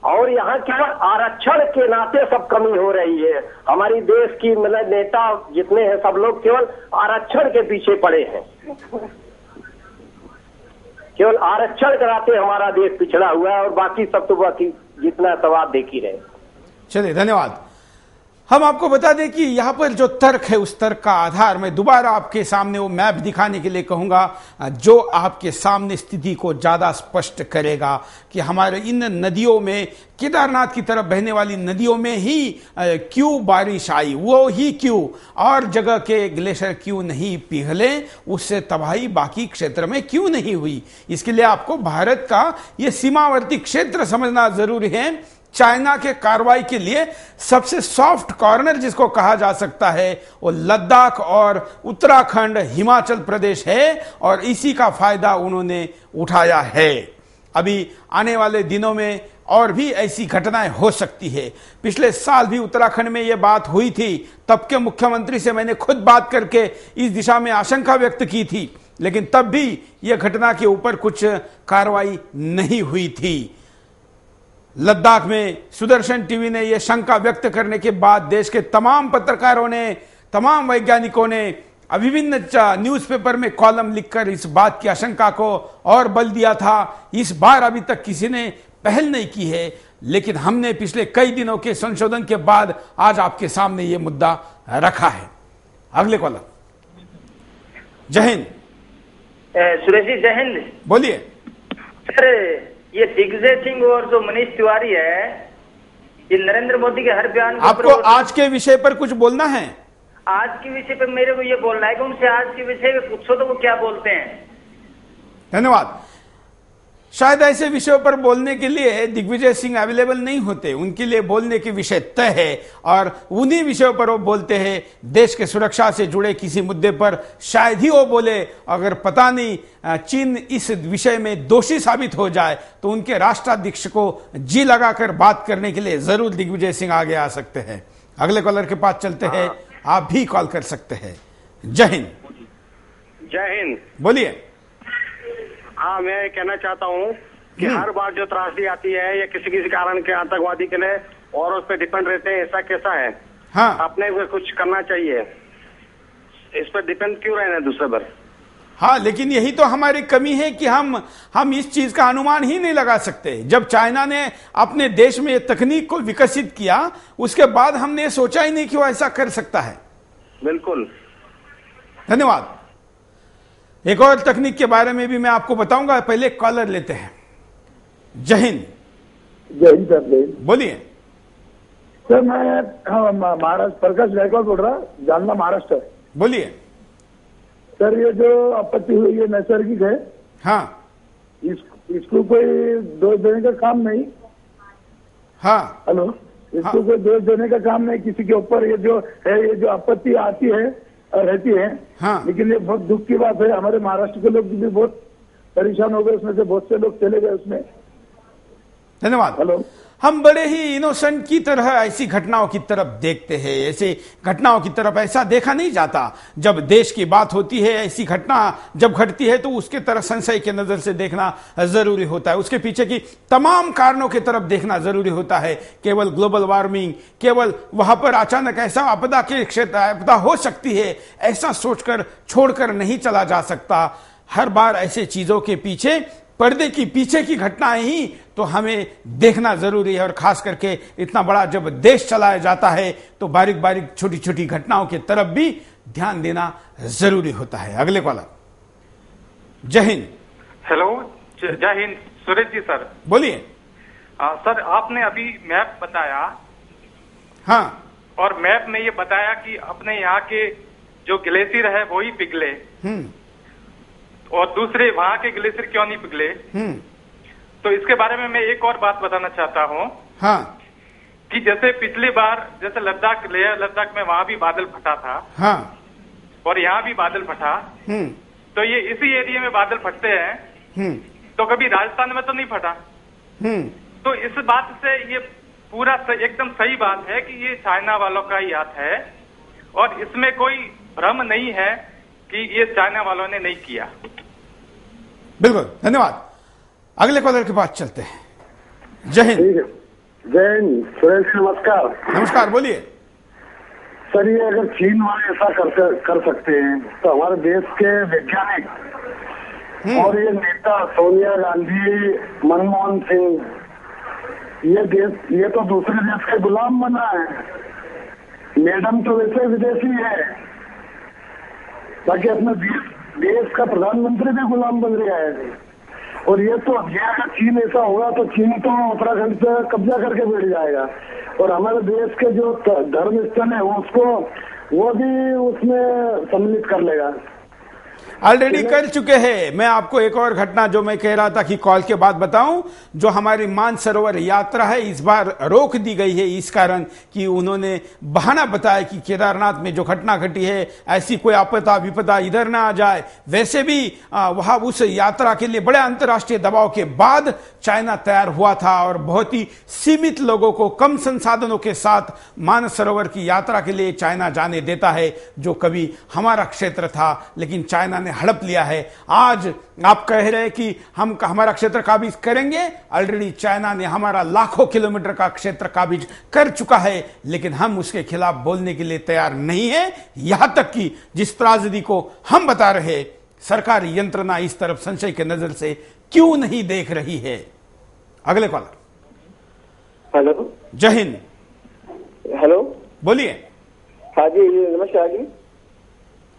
G: और यहाँ केवल आरक्षण के नाते सब कमी हो रही है। हमारी देश की मतलब नेता जितने हैं सब लोग केवल आरक्षण के पीछे पड़े हैं। केवल आरक्षण के नाते हमारा देश पिछड़ा हुआ है, और बाकी सब तो बाकी जितना सब आप देख ही रहे।
A: चलिए धन्यवाद। हम आपको बता दें कि यहाँ पर जो तर्क है उस तर्क का आधार मैं दोबारा आपके सामने वो मैप दिखाने के लिए कहूँगा, जो आपके सामने स्थिति को ज़्यादा स्पष्ट करेगा कि हमारे इन नदियों में, केदारनाथ की तरफ बहने वाली नदियों में ही क्यों बारिश आई, वो ही क्यों, और जगह के ग्लेशियर क्यों नहीं पिघले, उससे तबाही बाकी क्षेत्र में क्यों नहीं हुई। इसके लिए आपको भारत का ये सीमावर्ती क्षेत्र समझना जरूरी है। चाइना के कार्रवाई के लिए सबसे सॉफ्ट कॉर्नर जिसको कहा जा सकता है वो लद्दाख और उत्तराखंड, हिमाचल प्रदेश है, और इसी का फायदा उन्होंने उठाया है। अभी आने वाले दिनों में और भी ऐसी घटनाएं हो सकती है। पिछले साल भी उत्तराखंड में यह बात हुई थी, तब के मुख्यमंत्री से मैंने खुद बात करके इस दिशा में आशंका व्यक्त की थी, लेकिन तब भी यह घटना के ऊपर कुछ कार्रवाई नहीं हुई थी। लद्दाख में सुदर्शन टीवी ने यह शंका व्यक्त करने के बाद देश के तमाम पत्रकारों ने, तमाम वैज्ञानिकों ने विभिन्न न्यूज़पेपर में कॉलम लिखकर इस बात की आशंका को और बल दिया था। इस बार अभी तक किसी ने पहल नहीं की है, लेकिन हमने पिछले कई दिनों के संशोधन के बाद आज आपके सामने यह मुद्दा रखा है। अगले कॉलम। जय हिंद।
K: सुरेश जी जय हिंद।
A: बोलिए
K: सर, ये दिग्विजय सिंह और जो मनीष तिवारी है, ये नरेंद्र मोदी के हर बयान
A: आपको आज के विषय पर कुछ बोलना है?
K: आज के विषय पर मेरे को ये बोलना है कि उनसे आज के विषय में पूछो तो वो क्या बोलते हैं।
A: धन्यवाद। शायद ऐसे विषयों पर बोलने के लिए दिग्विजय सिंह अवेलेबल नहीं होते, उनके लिए बोलने के विषय तय है और उन्हीं विषयों पर वो बोलते हैं। देश के सुरक्षा से जुड़े किसी मुद्दे पर शायद ही वो बोले। अगर पता नहीं चीन इस विषय में दोषी साबित हो जाए तो उनके राष्ट्राध्यक्ष को जी लगाकर बात करने के लिए जरूर दिग्विजय सिंह आगे आ सकते हैं। अगले कॉलर के पास चलते हैं, आप भी कॉल कर सकते हैं। जय हिंद।
C: जय हिंद।
A: बोलिए।
C: हाँ, मैं कहना चाहता हूँ कि हर बार जो त्रासदी आती है या किसी किसी कारण के आतंकवादी के लिए और उस पर डिपेंड रहते हैं, ऐसा कैसा है?
A: हाँ,
C: अपने को कुछ करना चाहिए, इस पर डिपेंड क्यों रहना है दूसरे पर?
A: हाँ, लेकिन यही तो हमारी कमी है कि हम इस चीज का अनुमान ही नहीं लगा सकते। जब चाइना ने अपने देश में तकनीक को विकसित किया, उसके बाद हमने सोचा ही नहीं कि वो ऐसा कर सकता है।
C: बिल्कुल।
A: धन्यवाद। एक और तकनीक के बारे में भी मैं आपको बताऊंगा, पहले कॉलर लेते हैं। जय हिंद।
G: जय हिंद सर।
A: बोलिए
G: सर, मैं महाराष्ट्र प्रकाश गायकवाड़ बोल रहा, जालना महाराष्ट्र।
A: बोलिए
G: सर, ये जो आपत्ति हुई है नैसर्गिक है।
A: हाँ,
G: इसको कोई दोष देने का काम नहीं।
A: हाँ,
G: हेलो, इसको कोई दोष देने का काम नहीं किसी के ऊपर। ये जो है, ये जो आपत्ति आती है रहती है।
A: हाँ,
G: लेकिन ये बहुत दुख की बात है। हमारे महाराष्ट्र के लोग भी बहुत परेशान हो गए, उसमें से बहुत से लोग चले गए उसमें।
A: धन्यवाद।
G: हेलो,
A: हम बड़े ही इनोसेंट की तरह ऐसी घटनाओं की तरफ देखते हैं। ऐसी घटनाओं की तरफ ऐसा देखा नहीं जाता। जब देश की बात होती है, ऐसी घटना जब घटती है तो उसके तरफ संशय के नजर से देखना जरूरी होता है। उसके पीछे की तमाम कारणों की तरफ देखना जरूरी होता है। केवल ग्लोबल वार्मिंग, केवल वहां पर अचानक ऐसा आपदा के क्षेत्र आपदा हो सकती है, ऐसा सोचकर छोड़कर नहीं चला जा सकता। हर बार ऐसे चीजों के पीछे, पर्दे की पीछे की घटनाएं ही तो हमें देखना जरूरी है। और खास करके इतना बड़ा जब देश चलाया जाता है तो बारीक बारीक छोटी छोटी घटनाओं की तरफ भी ध्यान देना जरूरी होता है। अगले कॉलर। जय हिंद।
L: हेलो, जय हिंद सुरेश जी। सर
A: बोलिए।
L: सर, आपने अभी मैप बताया।
A: हाँ,
L: और मैप में ये बताया कि अपने यहाँ के जो ग्लेशियर है वो ही पिघले और दूसरे वहां के ग्लेशियर क्यों नहीं पिघले। तो इसके बारे में मैं एक और बात बताना चाहता हूँ।
A: हाँ,
L: कि जैसे पिछली बार जैसे लद्दाख, लेह लद्दाख में वहां भी बादल फटा था।
A: हाँ,
L: और यहाँ भी बादल फटा। तो ये इसी एरिया में बादल फटते हैं, तो कभी राजस्थान में तो नहीं फटा। तो इस बात से ये पूरा एकदम सही बात है कि ये चाइना वालों का ही हाथ है और इसमें कोई भ्रम नहीं है कि ये चाइना वालों ने नहीं किया।
A: बिल्कुल, धन्यवाद। अगले कॉलर के पास चलते हैं। जय हिंद।
G: जय हिंद सुरेश, नमस्कार।
A: नमस्कार, बोलिए।
G: सर, ये अगर चीन वाले ऐसा कर सकते हैं तो हमारे देश के वैज्ञानिक और ये नेता सोनिया गांधी, मनमोहन सिंह, ये तो दूसरे देश के गुलाम बना है। मैडम तो वैसे विदेशी है, बाकी अपने देश का प्रधानमंत्री भी गुलाम बन रहा है। और ये तो अगर चीन ऐसा होगा तो चीन तो उत्तराखंड से कब्जा करके बैठ जाएगा और हमारे देश के जो धर्म स्थल है वो भी उसमें सम्मिलित कर लेगा।
A: ऑलरेडी कर चुके हैं। मैं आपको एक और घटना जो मैं कह रहा था कि कॉल के बाद बताऊं, जो हमारी मानसरोवर यात्रा है इस बार रोक दी गई है इस कारण कि उन्होंने बहाना बताया कि केदारनाथ में जो घटना घटी है ऐसी कोई आपदा विपदा इधर ना आ जाए। वैसे भी वहां उस यात्रा के लिए बड़े अंतर्राष्ट्रीय दबाव के बाद चाइना तैयार हुआ था और बहुत ही सीमित लोगों को कम संसाधनों के साथ मानसरोवर की यात्रा के लिए चाइना जाने देता है, जो कभी हमारा क्षेत्र था लेकिन चाइना ने हड़प लिया है। आज आप कह रहे हैं कि हम हमारा क्षेत्र काबिज करेंगे, ऑलरेडी चाइना ने हमारा लाखों किलोमीटर का क्षेत्र काबिज कर चुका है, लेकिन हम उसके खिलाफ बोलने के लिए तैयार नहीं है। यहां तक कि जिस त्रासदी को हम बता रहे, सरकारी यंत्रणा इस तरफ संशय के नजर से क्यों नहीं देख रही है। अगले कॉलर।
M: हेलो,
A: जय हिंद।
M: हेलो,
A: बोलिए।
M: हाँ जी, नमस्कार जी।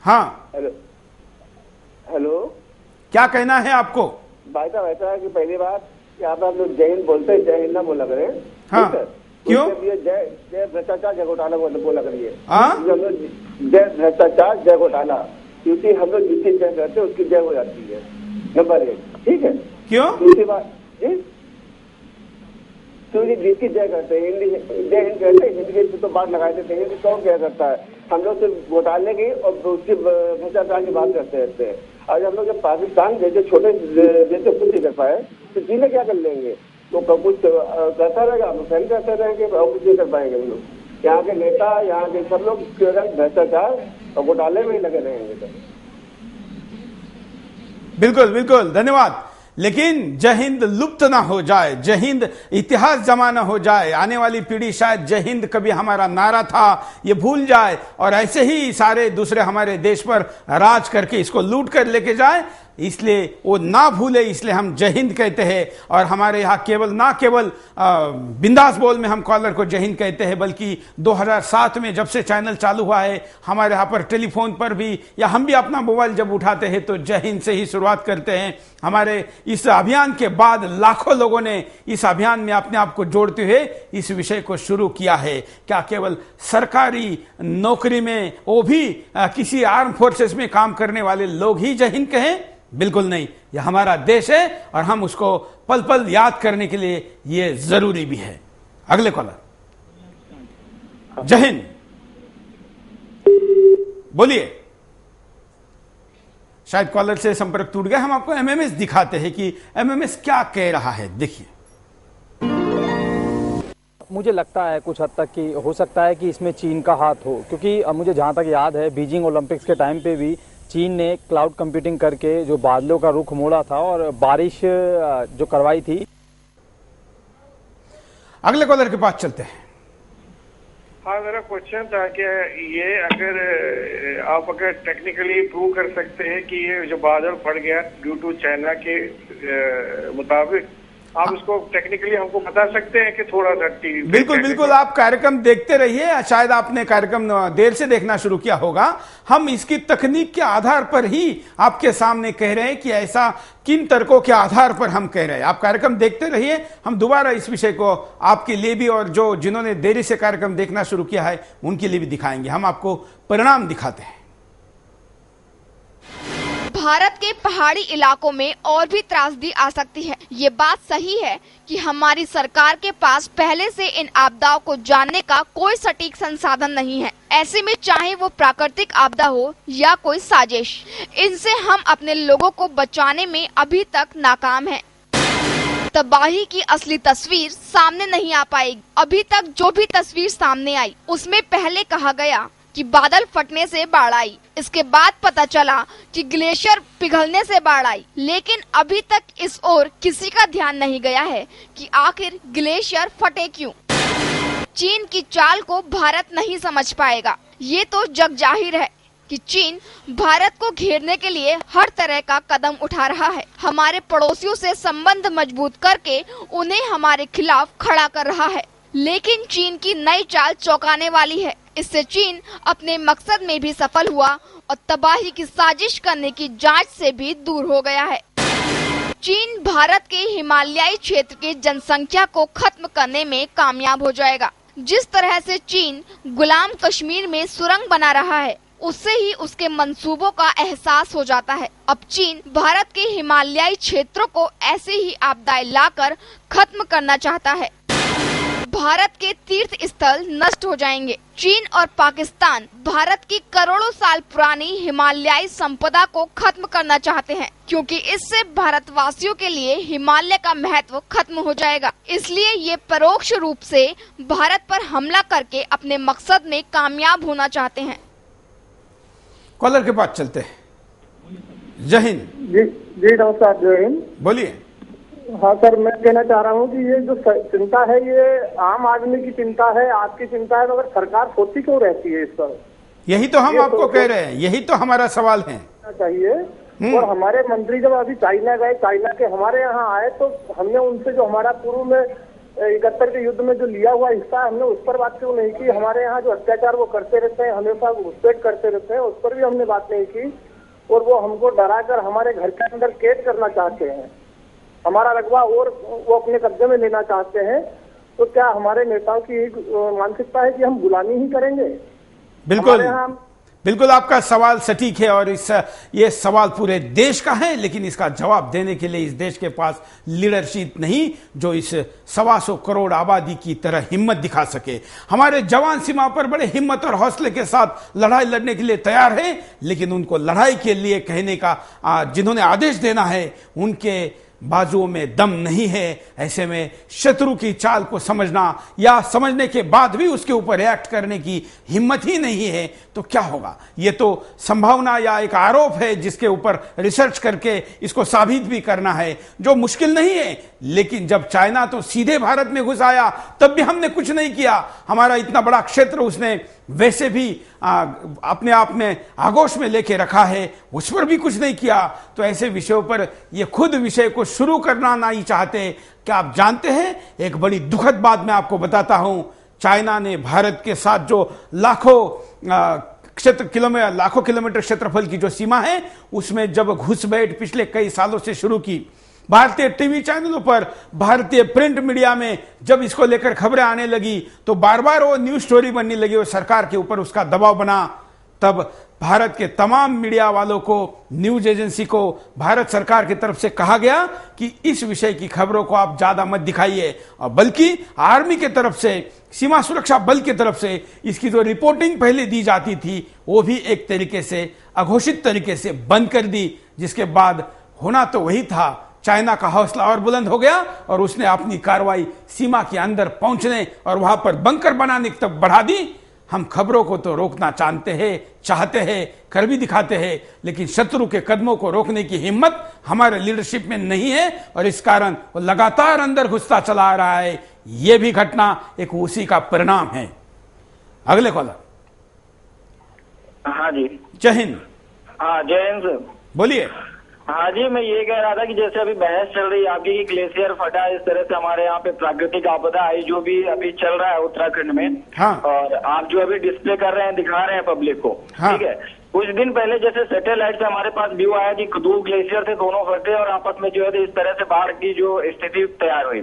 A: हाँ,
M: हेलो, हेलो,
A: क्या कहना है आपको?
M: भाई साहब ऐसा है कि पहली बात कि आप लोग जय हिंद बोलते हैं, जय हिंद ना बोला करें।
A: हाँ, क्यों?
M: जय जय भ्रष्टाचार जय घोटाला बोला करिए।
A: हाँ,
M: जय भ्रष्टाचार जय घोटाला, क्योंकि हम लोग जिसकी जय करते हैं उसकी जय हो जाती है, नंबर 1। ठीक है,
A: क्यों?
M: दूसरी बात जी, जिसकी जय करते हैं, जय हिंद कहते हैं, हिंद के तो बात लगाए देते हैं, कौन क्या करता है? हम लोग सिर्फ घोटाले की और उसकी भ्रष्टाचार की बात करते रहते हैं। आज हम लोग जब पाकिस्तान जैसे छोटे देश से कुछ नहीं कर पाए तो चीन क्या कर लेंगे? तो कुछ करता रहेगा, हम फैन करते रहेंगे और कुछ नहीं कर पाएंगे हम लोग। यहाँ के नेता, यहाँ के सब लोग केवल भ्रष्टाचार और घोटाले में ही लगे रहेंगे।
A: बिल्कुल बिल्कुल, धन्यवाद। लेकिन जय हिंद लुप्त ना हो जाए, जय हिंद इतिहास जमा ना हो जाए। आने वाली पीढ़ी शायद जय हिंद कभी हमारा नारा था ये भूल जाए और ऐसे ही सारे दूसरे हमारे देश पर राज करके इसको लूट कर लेके जाए, इसलिए वो ना भूले, इसलिए हम जय हिंद कहते हैं। और हमारे यहाँ केवल बिंदास बोल में हम कॉलर को जय हिंद कहते हैं, बल्कि 2007 में जब से चैनल चालू हुआ है हमारे यहाँ पर टेलीफोन पर भी या हम भी अपना मोबाइल जब उठाते हैं तो जय हिंद से ही शुरुआत करते हैं। हमारे इस अभियान के बाद लाखों लोगों ने इस अभियान में अपने आप को जोड़ते हुए इस विषय को शुरू किया है। क्या केवल सरकारी नौकरी में, वो भी किसी आर्म फोर्सेस में काम करने वाले लोग ही जय हिंद कहें? बिल्कुल नहीं, यह हमारा देश है और हम उसको पल पल याद करने के लिए ये जरूरी भी है। अगले कॉलर। जय हिंद, बोलिए। शायद कॉलर से संपर्क टूट गया। हम आपको एमएमएस दिखाते हैं कि एमएमएस क्या कह रहा है। देखिए,
N: मुझे लगता है कुछ हद तक कि हो सकता है कि इसमें चीन का हाथ हो, क्योंकि मुझे जहां तक याद है बीजिंग ओलंपिक्स के टाइम पे भी चीन ने क्लाउड कंप्यूटिंग करके जो बादलों का रुख मोड़ा था और बारिश जो करवाई थी।
A: अगले कॉलर के पास चलते हैं।
O: हाँ, मेरा क्वेश्चन था कि ये अगर टेक्निकली प्रूव कर सकते हैं कि ये जो बादल फट गया ड्यू टू चाइना के मुताबिक, आप उसको टेक्निकली हमको बता सकते हैं कि थोड़ा सा
A: बिल्कुल बिल्कुल, आप कार्यक्रम देखते रहिए। शायद आपने कार्यक्रम देर से देखना शुरू किया होगा। हम इसकी तकनीक के आधार पर ही आपके सामने कह रहे हैं कि ऐसा किन तर्कों के आधार पर हम कह रहे हैं। आप कार्यक्रम देखते रहिए, हम दोबारा इस विषय को आपके लिए भी और जो जिन्होंने देरी से कार्यक्रम देखना शुरू किया है उनके लिए भी दिखाएंगे। हम आपको परिणाम दिखाते हैं।
B: भारत के पहाड़ी इलाकों में और भी त्रासदी आ सकती है। ये बात सही है कि हमारी सरकार के पास पहले से इन आपदाओं को जानने का कोई सटीक संसाधन नहीं है। ऐसे में चाहे वो प्राकृतिक आपदा हो या कोई साजिश, इनसे हम अपने लोगों को बचाने में अभी तक नाकाम हैं। तबाही की असली तस्वीर सामने नहीं आ पाएगी। अभी तक जो भी तस्वीर सामने आई उसमें पहले कहा गया कि बादल फटने से बाढ़ आई, इसके बाद पता चला कि ग्लेशियर पिघलने से बाढ़ आई, लेकिन अभी तक इस ओर किसी का ध्यान नहीं गया है कि आखिर ग्लेशियर फटे क्यों। चीन की चाल को भारत नहीं समझ पाएगा। ये तो जग जाहिर है कि चीन भारत को घेरने के लिए हर तरह का कदम उठा रहा है। हमारे पड़ोसियों से संबंध मजबूत करके उन्हें हमारे खिलाफ खड़ा कर रहा है। लेकिन चीन की नई चाल चौंकाने वाली है। इससे चीन अपने मकसद में भी सफल हुआ और तबाही की साजिश करने की जांच से भी दूर हो गया है। चीन भारत के हिमालयी क्षेत्र की जनसंख्या को खत्म करने में कामयाब हो जाएगा। जिस तरह से चीन गुलाम कश्मीर में सुरंग बना रहा है, उससे ही उसके मंसूबों का एहसास हो जाता है। अब चीन भारत के हिमालयी क्षेत्रों को ऐसे ही आपदाएं लाकर खत्म करना चाहता है। भारत के तीर्थ स्थल नष्ट हो जाएंगे। चीन और पाकिस्तान भारत की करोड़ों साल पुरानी हिमालयी संपदा को खत्म करना चाहते हैं, क्योंकि इससे भारतवासियों के लिए हिमालय का महत्व खत्म हो जाएगा। इसलिए ये परोक्ष रूप से भारत पर हमला करके अपने मकसद में कामयाब होना चाहते हैं।
A: कॉलर के पास चलते हैं। जय हिंद।
P: जी नमस्कार। जय हिंद।
A: बोलिए।
P: हाँ सर, मैं कहना चाह रहा हूँ कि ये जो चिंता है ये आम आदमी की चिंता है, आपकी चिंता है, मगर सरकार सोती क्यों रहती है इस पर?
A: यही तो हम आपको कह रहे हैं, यही तो हमारा सवाल है।
P: चाहिए। और हमारे मंत्री जब अभी चाइना गए, चाइना के हमारे यहाँ आए, तो हमने उनसे जो हमारा पूर्व में 71 के युद्ध में जो लिया हुआ हिस्सा है, हमने उस पर बात क्यों नहीं की? हमारे यहाँ जो अत्याचार वो करते रहते हैं, हमेशा घुसपैठ करते रहते हैं, उस पर भी हमने बात नहीं की। और वो हमको डराकर हमारे घर के अंदर कैद करना चाहते हैं, हमारा रकबा और वो अपने कब्जे में लेना चाहते हैं। तो क्या हमारे नेताओं की एक मानसिकता है कि हम गुलामी ही करेंगे?
A: बिल्कुल बिल्कुल, आपका सवाल सटीक है और ये सवाल पूरे देश का है, लेकिन इसका जवाब देने के लिए इस देश के पास लीडरशिप नहीं जो इस 125 करोड़ आबादी की तरह हिम्मत दिखा सके। हमारे जवान सीमा पर बड़े हिम्मत और हौसले के साथ लड़ाई लड़ने के लिए तैयार हैं, लेकिन उनको लड़ाई के लिए कहने का जिन्होंने आदेश देना है उनके बाजुओं में दम नहीं है। ऐसे में शत्रु की चाल को समझना या समझने के बाद भी उसके ऊपर रिएक्ट करने की हिम्मत ही नहीं है तो क्या होगा? ये तो संभावना या एक आरोप है जिसके ऊपर रिसर्च करके इसको साबित भी करना है, जो मुश्किल नहीं है। लेकिन जब चाइना तो सीधे भारत में घुस आया तब भी हमने कुछ नहीं किया। हमारा इतना बड़ा क्षेत्र उसने वैसे भी अपने आप में आगोश में लेके रखा है, उस पर भी कुछ नहीं किया। तो ऐसे विषयों पर ये खुद विषय को शुरू करना नहीं चाहते। क्या आप जानते हैं, एक बड़ी दुखद बात मैं आपको बताता हूं। चाइना ने भारत के साथ जो लाखों किलोमीटर क्षेत्रफल की जो सीमा है, उसमें जब घुसपैठ पिछले कई सालों से शुरू की, भारतीय टीवी चैनलों पर, भारतीय प्रिंट मीडिया में जब इसको लेकर खबरें आने लगी तो बार बार वो न्यूज स्टोरी बनने लगी और सरकार के ऊपर उसका दबाव बना। तब भारत के तमाम मीडिया वालों को, न्यूज एजेंसी को भारत सरकार की तरफ से कहा गया कि इस विषय की खबरों को आप ज्यादा मत दिखाइए, और बल्कि आर्मी की तरफ से, सीमा सुरक्षा बल की तरफ से इसकी जो रिपोर्टिंग पहले दी जाती थी वो भी एक तरीके से अघोषित तरीके से बंद कर दी। जिसके बाद होना तो वही था, चाइना का हौसला और बुलंद हो गया और उसने अपनी कार्रवाई सीमा के अंदर पहुंचने और वहां पर बंकर बनाने की तरफ बढ़ा दी। हम खबरों को तो रोकना चाहते हैं, कर भी दिखाते हैं, लेकिन शत्रु के कदमों को रोकने की हिम्मत हमारे लीडरशिप में नहीं है और इस कारण वो लगातार अंदर घुसता चला आ रहा है। यह भी घटना एक उसी का परिणाम है। अगले कॉलर।
I: हाँ जी।
A: जय हिंद।
I: हाँ जय हिंद सर।
A: बोलिए।
I: हाँ जी, मैं ये कह रहा था कि जैसे अभी बहस चल रही है आपकी कि ग्लेशियर फटा, इस तरह से हमारे यहाँ पे प्राकृतिक आपदा आई, जो भी अभी चल रहा है उत्तराखंड में। हाँ। और आप जो अभी डिस्प्ले कर रहे हैं, दिखा रहे हैं पब्लिक को। हाँ। ठीक है। कुछ दिन पहले जैसे सैटेलाइट से हमारे पास व्यू आया कि दो ग्लेशियर थे, दोनों फटे और आपस में जो है इस तरह से बाढ़ की जो स्थिति तैयार हुई।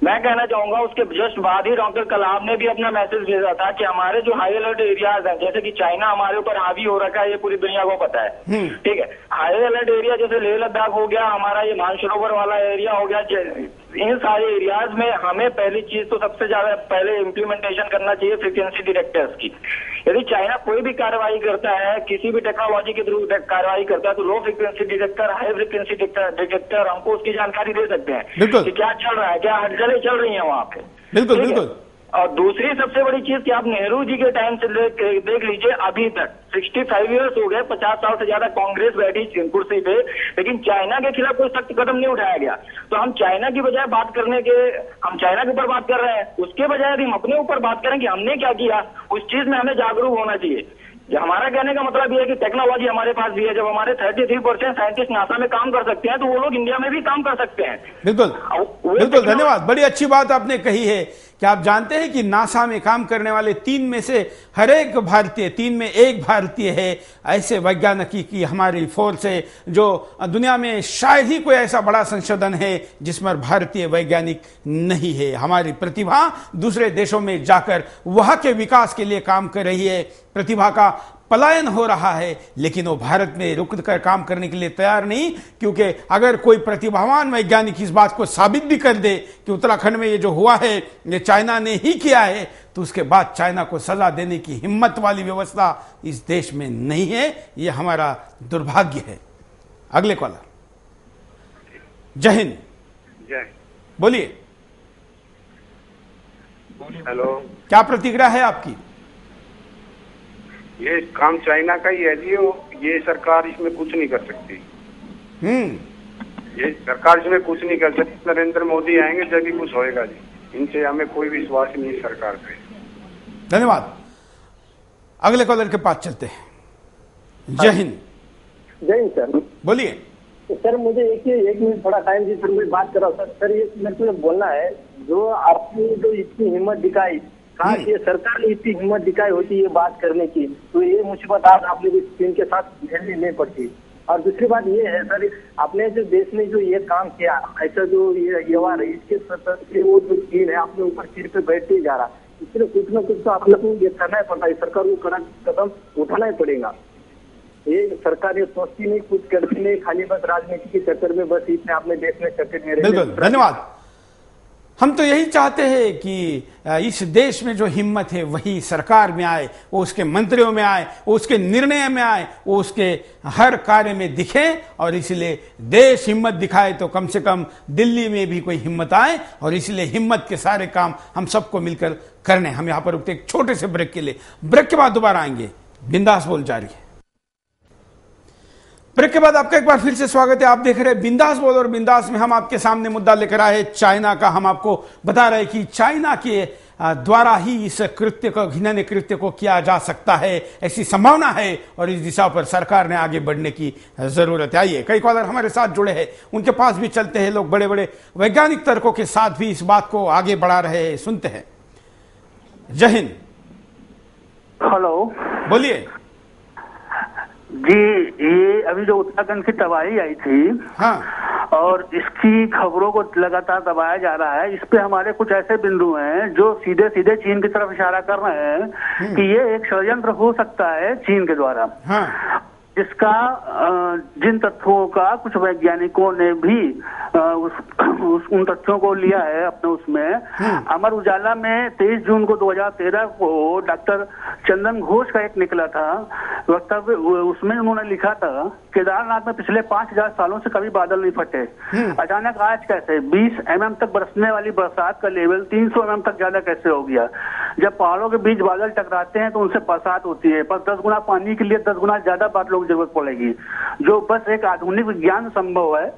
I: मैं कहना चाहूंगा उसके जस्ट बाद ही डॉक्टर कलाम ने भी अपना मैसेज भेजा था कि हमारे जो हाई अलर्ट एरियाज हैं, जैसे कि चाइना हमारे ऊपर हावी हो रखा है, ये पूरी दुनिया को पता है। ठीक है। हाई अलर्ट एरिया जैसे लेह लद्दाख हो गया, हमारा ये मानसरोवर वाला एरिया हो गया, इन सारे एरियाज में हमें पहली चीज तो सबसे ज्यादा पहले इम्प्लीमेंटेशन करना चाहिए फ्रीक्वेंसी डिटेक्टर्स की। यदि चाइना कोई भी कार्रवाई करता है, किसी भी टेक्नोलॉजी के थ्रू कार्रवाई करता है, तो low frequency detector, high frequency detector हमको उसकी जानकारी दे सकते हैं कि क्या चल रहा है, क्या हलचलें चल रही है वहाँ पे। बिल्कुल बिल्कुल। और दूसरी सबसे बड़ी चीज कि आप नेहरू जी के टाइम से देख लीजिए, अभी तक 65 ईयर्स हो गए, 50 साल से ज्यादा कांग्रेस बैठी कुर्सी पे, लेकिन चाइना के खिलाफ कोई सख्त कदम नहीं उठाया गया। तो हम चाइना की बजाय हम चाइना के ऊपर बात कर रहे हैं, उसके बजाय यदि हम अपने ऊपर बात करें कि हमने क्या किया, उस चीज में हमें जागरूक होना चाहिए। हमारा कहने का मतलब ये है कि टेक्नोलॉजी हमारे पास भी है। जब हमारे 33% साइंटिस्ट नासा में काम कर सकते हैं, तो वो लोग इंडिया में भी काम कर सकते हैं। बिल्कुल बिल्कुल, धन्यवाद। बड़ी अच्छी बात आपने कही है कि आप जानते हैं कि नासा में काम करने वाले 3 में से हर एक भारतीय, 3 में 1 भारतीय है। ऐसे वैज्ञानिक की हमारी फोर्स है जो दुनिया में शायद ही कोई ऐसा बड़ा संशोधन है जिसमें भारतीय वैज्ञानिक नहीं है। हमारी प्रतिभा दूसरे देशों में जाकर वहां के विकास के लिए काम कर रही है। प्रतिभा का
A: पलायन हो रहा है, लेकिन वो भारत में रुक कर काम करने के लिए तैयार नहीं, क्योंकि अगर कोई प्रतिभावान वैज्ञानिक इस बात को साबित भी कर दे कि उत्तराखंड में ये जो हुआ है ये चाइना ने ही किया है, तो उसके बाद चाइना को सजा देने की हिम्मत वाली व्यवस्था इस देश में नहीं है। ये हमारा दुर्भाग्य है। अगले कॉलर। जय हिंद।
Q: जय।
A: बोलिए।
Q: हेलो,
A: क्या प्रतिक्रिया है आपकी?
Q: ये काम चाइना का ही है जी। ये सरकार इसमें कुछ नहीं कर सकती। ये सरकार इसमें कुछ नहीं कर सकती। नरेंद्र मोदी आएंगे जब ही कुछ होएगा जी। इनसे हमें कोई विश्वास नहीं है सरकार पे।
A: धन्यवाद। अगले कॉलर के पास चलते हैं। जय हिंद।
P: जय हिंद सर।
A: बोलिए
P: सर। मुझे एक मिनट थोड़ा टाइम दी सर, मैं बात कर रहा हूँ सर। ये मेरे को बोलना है, जो आपने जो इतनी हिम्मत दिखाई, कहा कि सरकार ने इतनी हिम्मत दिखाई होती ये बात करने की, तो ये मुसीबत आज आप लोग चीन के साथ झेलनी नहीं पड़ती। और दूसरी बात ये है सर, आपने जो देश में जो ये काम किया, ऐसा जो ये व्यवहार है, इसके सतत वो जो चीन है अपने ऊपर सिर पे बैठते ही जा रहा, इसलिए कुछ न कुछ तो आप लोग को ये करना ही पड़ता है। सरकार को कड़ा कदम उठाना ही पड़ेगा। ये सरकार ये सोचती नहीं, कुछ करती नहीं, खाली बस राजनीति के चक्कर में बस इतने अपने देश में चक्कर में रहे।
A: बिल्कुल, धन्यवाद। हम तो यही चाहते हैं कि इस देश में जो हिम्मत है वही सरकार में आए, वो उसके मंत्रियों में आए, वो उसके निर्णय में आए, वो उसके हर कार्य में दिखे। और इसलिए देश हिम्मत दिखाए तो कम से कम दिल्ली में भी कोई हिम्मत आए। और इसलिए हिम्मत के सारे काम हम सबको मिलकर करने। हम यहां पर रुकते एक छोटे से ब्रेक के लिए। ब्रेक के बाद दोबारा आएंगे। बिंदास बोल जारी है। ब्रेक के बाद आपका एक बार फिर से स्वागत है। आप देख रहे हैं बिंदास बोल, और बिंदास में हम आपके सामने मुद्दा लेकर आए चाइना का। हम आपको बता रहे कि चाइना के द्वारा ही इस कृत्य को, घिनौने कृत्य को किया जा सकता है, ऐसी संभावना है। और इस दिशा पर सरकार ने आगे बढ़ने की जरूरत है। आइए, कई कॉलर हमारे साथ जुड़े हैं, उनके पास भी चलते हैं। लोग बड़े बड़े वैज्ञानिक तर्कों के साथ भी इस बात को आगे बढ़ा रहे हैं, सुनते हैं। जय हिंद।
R: हेलो,
A: बोलिए
R: जी। ये अभी जो उत्तराखंड की तबाही आई थी,
A: हाँ,
R: और इसकी खबरों को लगातार दबाया जा रहा है। इस पे हमारे कुछ ऐसे बिंदु हैं जो सीधे सीधे चीन की तरफ इशारा कर रहे हैं कि ये एक षड्यंत्र हो सकता है चीन के द्वारा,
A: हाँ,
R: जिसका जिन तथ्यों का कुछ वैज्ञानिकों ने भी उन तथ्यों को लिया है अपने उसमें। अमर उजाला में 23 जून को 2013 को डॉक्टर चंदन घोष का एक निकला था वक्तव्य। उसमें उन्होंने लिखा था, केदारनाथ में पिछले 5000 सालों से कभी बादल नहीं फटे, अचानक आज कैसे 20 mm तक बरसने वाली बरसात का लेवल 300 mm तक ज्यादा कैसे हो गया। जब पहाड़ों के बीच बादल टकराते हैं तो उनसे बरसात होती है, पर 10 गुना पानी के लिए 10 गुना ज्यादा बादलों की जरूरत पड़ेगी, जो बस एक आधुनिक विज्ञान संभव है,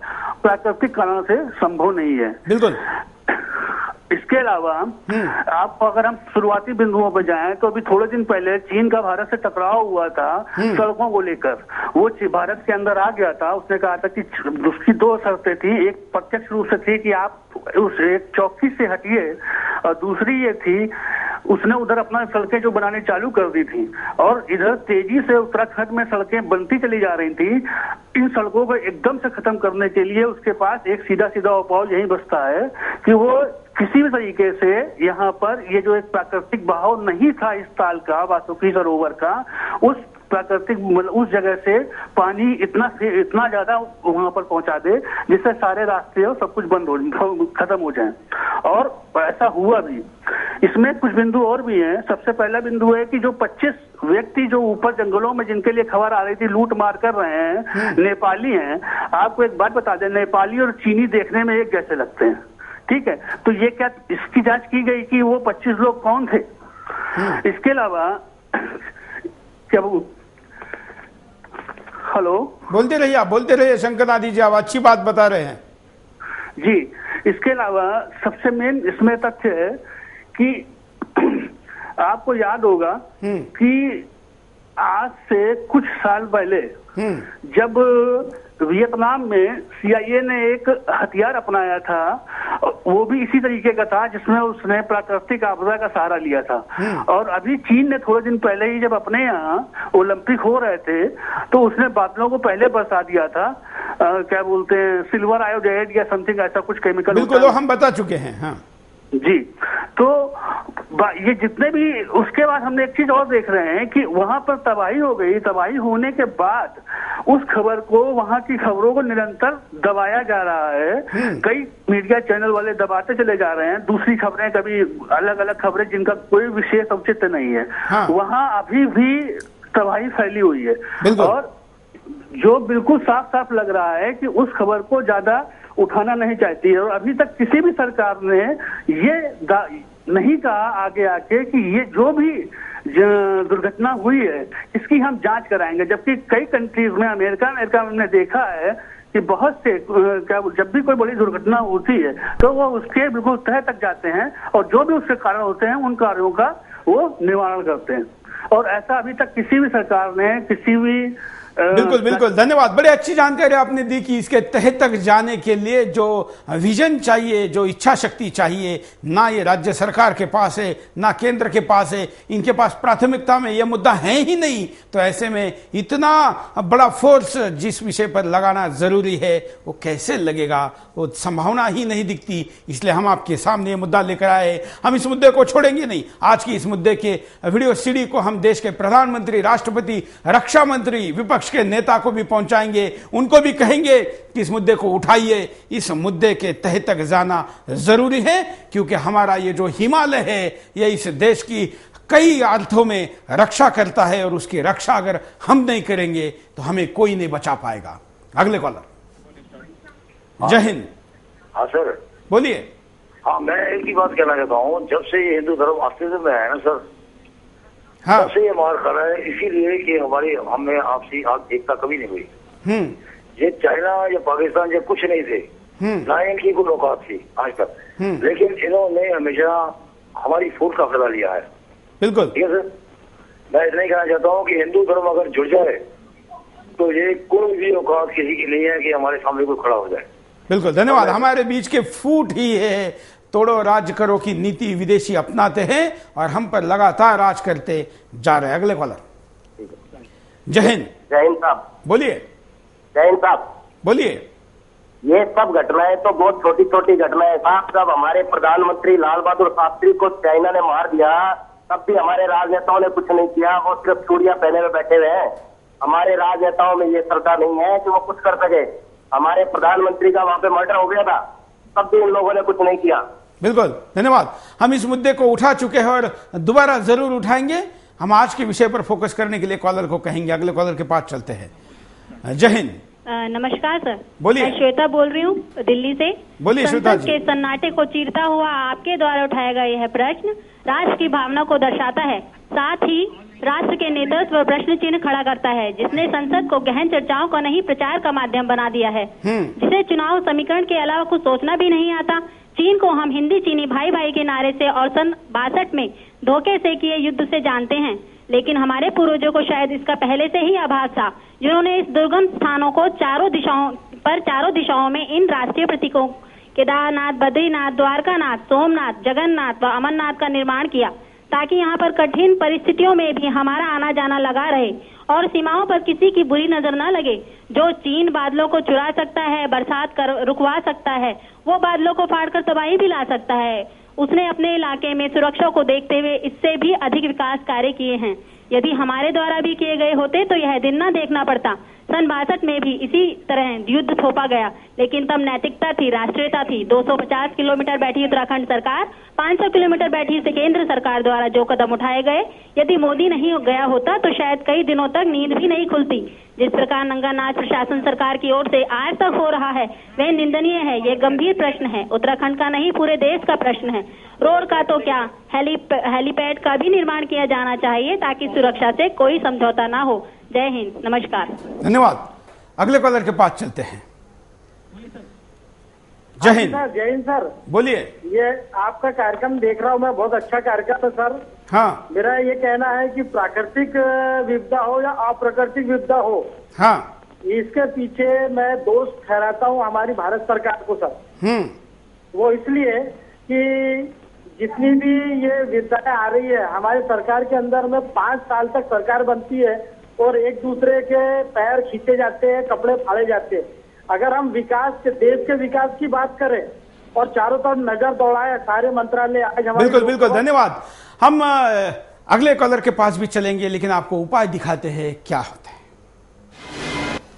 R: प्राकृतिक कारण से संभव नहीं है।
A: बिल्कुल।
R: इसके अलावा आप अगर हम शुरुआती बिंदुओं पर जाएं तो अभी थोड़े दिन पहले चीन का भारत से टकराव हुआ था सड़कों को लेकर। वो भारत के अंदर आ गया था। उसने कहा था कि उसकी 2 शर्तें थी। एक प्रत्यक्ष रूप से थी कि आप उस एक चौकी से हटिए, और दूसरी ये थी उसने उधर अपना सड़कें जो बनाने चालू कर दी थी, और इधर तेजी से उत्तराखंड में सड़कें बनती चली जा रही थी। इन सड़कों को एकदम से खत्म करने के लिए उसके पास एक सीधा सीधा उपाय यही बचता है कि वो किसी भी तरीके से यहाँ पर ये जो एक प्राकृतिक बहाव नहीं था इस ताल का, वासुकी सरोवर का, उस प्राकृतिक उस जगह से पानी इतना ज्यादा वहां पर पहुंचा दे जिससे सारे रास्ते और सब कुछ बंद हो, खत्म हो जाए। और ऐसा हुआ भी। इसमें कुछ बिंदु और भी हैं। सबसे पहला बिंदु है कि जो 25 व्यक्ति जो ऊपर जंगलों में जिनके लिए खबर आ रही थी लूट मार कर रहे हैं, नेपाली हैं। आपको एक बात बता दें, नेपाली और चीनी देखने में एक जैसे लगते हैं, ठीक है। तो ये क्या इसकी जांच की गई कि वो 25 लोग कौन थे? इसके अलावा क्या हेलो,
A: बोलते रहिए, आप बोलते रहिए शंकर नादी जी, आप अच्छी बात बता रहे हैं
R: जी। इसके अलावा सबसे मेन इसमें तथ्य है कि आपको याद होगा कि आज से कुछ साल पहले जब वियतनाम में CIA ने एक हथियार अपनाया था, वो भी इसी तरीके का था जिसमें उसने प्राकृतिक आपदा का सहारा लिया था। और अभी चीन ने थोड़े दिन पहले ही जब अपने यहाँ ओलंपिक हो रहे थे तो उसने बादलों को पहले बरसा दिया था। क्या बोलते हैं, सिल्वर आयोडाइड या समथिंग ऐसा कुछ केमिकल।
A: बिल्कुल, हम बता चुके हैं। हाँ
R: जी। तो ये जितने भी, उसके बाद हमने एक चीज और देख रहे हैं कि वहां पर तबाही हो गई। तबाही होने के बाद उस खबर को, वहां की खबरों को निरंतर दबाया जा रहा है। कई मीडिया चैनल वाले दबाते चले जा रहे हैं, दूसरी खबरें, कभी अलग अलग खबरें जिनका कोई विशेष औचित्य नहीं है। वहां अभी भी तबाही फैली हुई है और जो बिल्कुल साफ साफ लग रहा है कि उस खबर को ज्यादा उठाना नहीं चाहती है। और अभी तक किसी भी सरकार ने ये नहीं कहा आगे आके कि ये जो भी दुर्घटना हुई है इसकी हम जांच कराएंगे, जबकि कई कंट्रीज में, अमेरिका में हमने देखा है कि बहुत से जब भी कोई बड़ी दुर्घटना होती है तो वो उसके बिल्कुल तह तक जाते हैं और जो भी उसके कारण होते हैं उन कार्यों का वो निवारण करते हैं। और ऐसा अभी तक किसी भी सरकार ने, किसी भी
A: बिल्कुल बिल्कुल, धन्यवाद। बड़ी अच्छी जानकारी आपने दी कि इसके तह तक जाने के लिए जो विजन चाहिए, जो इच्छा शक्ति चाहिए, ना ये राज्य सरकार के पास है, ना केंद्र के पास है। इनके पास प्राथमिकता में यह मुद्दा है ही नहीं, तो ऐसे में इतना बड़ा फोर्स जिस विषय पर लगाना जरूरी है वो कैसे लगेगा, वो संभावना ही नहीं दिखती। इसलिए हम आपके सामने ये मुद्दा लेकर आए। हम इस मुद्दे को छोड़ेंगे नहीं। आज की इस मुद्दे के वीडियो सीडी को हम देश के प्रधानमंत्री, राष्ट्रपति, रक्षा मंत्री, विपक्ष के नेता को भी पहुंचाएंगे। उनको भी कहेंगे कि इस मुद्दे को उठाइए। इस मुद्दे के तह तक जाना जरूरी है, क्योंकि हमारा ये जो हिमालय है ये इस देश की कई अर्थों में रक्षा करता है, और उसकी रक्षा अगर हम नहीं करेंगे तो हमें कोई नहीं बचा पाएगा। अगले कॉलर। जय हिंद।
S: हाँ सर,
A: बोलिए।
S: हाँ, मैं एक ही बात कहना चाहता हूँ, जब से ये हिंदू धर्म अस्तित्व में है ना सर,
A: हाँ,
S: तब से ये मार खा रहा है, इसीलिए कि हमारी हमें आपसी एकता कभी नहीं हुई। ये चाइना या पाकिस्तान ये कुछ नहीं थे, ना इनकी कोई औकात थी आज तक, लेकिन इन्होंने हमेशा हमारी फूट का फायदा लिया है।
A: बिल्कुल
S: ठीक है सर। मैं इतना ही कहना चाहता हूँ कि हिंदू धर्म अगर जुड़ जाए तो ये कोई भी औकात किसी की नहीं है कि हमारे सामने कोई खड़ा हो जाए।
A: बिल्कुल, धन्यवाद। हमारे बीच के फूट ही है, तोड़ो राज करो की नीति विदेशी अपनाते हैं और हम पर लगातार राज करते जा रहे हैं। अगले कॉलर। जय हिंद।
T: जय हिंद साहब।
A: बोलिए।
T: जय हिंद साहब।
A: बोलिए।
T: ये सब घटनाएं तो बहुत छोटी छोटी घटनाएं साहब। जब हमारे प्रधानमंत्री लाल बहादुर शास्त्री को चाइना ने मार दिया तब भी हमारे राजनेताओं ने कुछ नहीं किया, वो सिर्फ चूड़ियां पहने में बैठे हुए हैं। हमारे राजनेताओं में ये श्रद्धा नहीं है कि वो कुछ कर सके। हमारे प्रधानमंत्री का वहां पे मर्डर हो गया था, तब भी इन लोगों ने कुछ नहीं किया।
A: बिल्कुल, धन्यवाद। हम इस मुद्दे को उठा चुके हैं और दोबारा जरूर उठाएंगे। हम आज के विषय पर फोकस करने के लिए कॉलर को कहेंगे। अगले कॉलर के पास चलते हैं। जय हिंद।
U: नमस्कार सर,
A: बोलिए।
U: मैं श्वेता बोल रही हूँ दिल्ली से।
A: बोलिए श्वेता जी।
U: के सन्नाटे को चीरता हुआ आपके द्वारा उठाया गया यह प्रश्न राष्ट्र की भावना को दर्शाता है, साथ ही राष्ट्र के नेतृत्व पर प्रश्न चिन्ह खड़ा करता है, जिसने संसद को गहन चर्चाओं का नहीं प्रचार का माध्यम बना दिया है, जिसे चुनाव समीकरण के अलावा कुछ सोचना भी नहीं आता। चीन को हम हिंदी चीनी भाई भाई के नारे से और सन 62 में धोखे से किए युद्ध से जानते हैं, लेकिन हमारे पूर्वजों को शायद इसका पहले से ही आभास था, जिन्होंने इस दुर्गम स्थानों को चारों दिशाओं में इन राष्ट्रीय प्रतीकों केदारनाथ, बद्रीनाथ, द्वारकानाथ, सोमनाथ, जगन्नाथ व अमरनाथ का निर्माण किया, ताकि यहाँ पर कठिन परिस्थितियों में भी हमारा आना जाना लगा रहे और सीमाओं पर किसी की बुरी नजर न लगे। जो चीन बादलों को चुरा सकता है, बरसात कर रुकवा सकता है, वो बादलों को फाड़कर तबाही भी ला सकता है। उसने अपने इलाके में सुरक्षा को देखते हुए इससे भी अधिक विकास कार्य किए हैं। यदि हमारे द्वारा भी किए गए होते तो यह दिन न देखना पड़ता। सन 62 में भी इसी तरह युद्ध थोपा गया, लेकिन तब नैतिकता थी, राष्ट्रीयता थी। 250 किलोमीटर बैठी उत्तराखंड सरकार, 500 किलोमीटर बैठी से केंद्र सरकार द्वारा जो कदम उठाए गए, यदि मोदी नहीं गया होता तो शायद कई दिनों तक नींद भी नहीं खुलती। जिस प्रकार नंगा नाच प्रशासन सरकार की ओर से आज तक हो रहा है वह निंदनीय है। यह गंभीर प्रश्न है, उत्तराखंड का नहीं पूरे देश का प्रश्न है। रोड का तो क्या, हेलीपैड का भी निर्माण किया जाना चाहिए ताकि सुरक्षा से कोई समझौता ना हो। जय हिंद, नमस्कार।
A: धन्यवाद। अगले कॉलर के पास चलते हैं। जय हिंद।
P: जय हिंद सर।
A: बोलिए।
P: ये आपका कार्यक्रम देख रहा हूँ मैं, बहुत अच्छा कार्यक्रम है सर।
A: हाँ।
P: मेरा ये कहना है कि प्राकृतिक विपदा हो या अप्राकृतिक विपदा हो,
A: हाँ,
P: इसके पीछे मैं दोष ठहराता हूँ हमारी भारत सरकार को सर। वो इसलिए कि जितनी भी ये विपदाएं आ रही है हमारी सरकार के अंदर में 5 साल तक सरकार बनती है और एक दूसरे के पैर खींचे जाते हैं, कपड़े फाड़े जाते हैं। अगर हम विकास के, देश के विकास की बात करें और चारों तरफ नजर दौड़ाए सारे मंत्रालय आज हमारे।
A: बिल्कुल बिल्कुल, धन्यवाद। हम अगले कॉलर के पास भी चलेंगे, लेकिन आपको उपाय दिखाते हैं क्या होता है।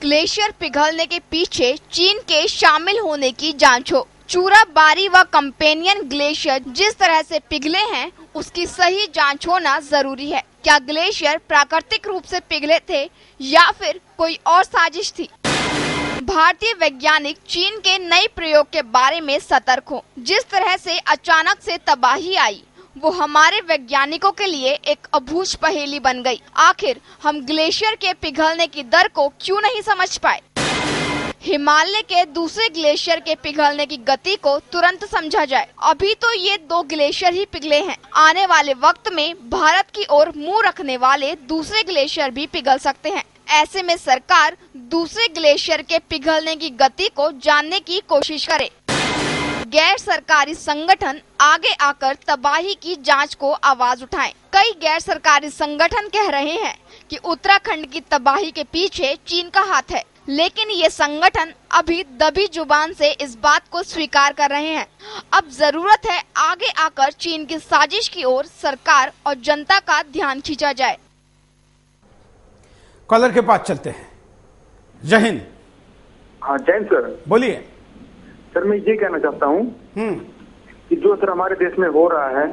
B: ग्लेशियर पिघलने के पीछे चीन के शामिल होने की जांच हो। चूराबारी व कंपेनियन ग्लेशियर जिस तरह से पिघले हैं उसकी सही जांच होना जरूरी है। क्या ग्लेशियर प्राकृतिक रूप से पिघले थे या फिर कोई और साजिश थी? भारतीय वैज्ञानिक चीन के नए प्रयोग के बारे में सतर्क हो। जिस तरह से अचानक से तबाही आई वो हमारे वैज्ञानिकों के लिए एक अबूझ पहेली बन गई। आखिर हम ग्लेशियर के पिघलने की दर को क्यों नहीं समझ पाए? हिमालय के दूसरे ग्लेशियर के पिघलने की गति को तुरंत समझा जाए। अभी तो ये 2 ग्लेशियर ही पिघले हैं। आने वाले वक्त में भारत की ओर मुंह रखने वाले दूसरे ग्लेशियर भी पिघल सकते हैं। ऐसे में सरकार दूसरे ग्लेशियर के पिघलने की गति को जानने की कोशिश करे। गैर सरकारी संगठन आगे आकर तबाही की जांच को आवाज उठाएं। कई गैर सरकारी संगठन कह रहे हैं कि उत्तराखंड की तबाही के पीछे चीन का हाथ है, लेकिन ये संगठन अभी दबी जुबान से इस बात को स्वीकार कर रहे हैं। अब जरूरत है आगे आकर चीन की साजिश की ओर सरकार और जनता का ध्यान खींचा जाए।
A: कॉलर के पास चलते हैं। जय हिंद।
D: हाँ जैन सर,
A: बोलिए।
D: सर मैं ये कहना चाहता हूँ कि जो सर हमारे देश में हो रहा है,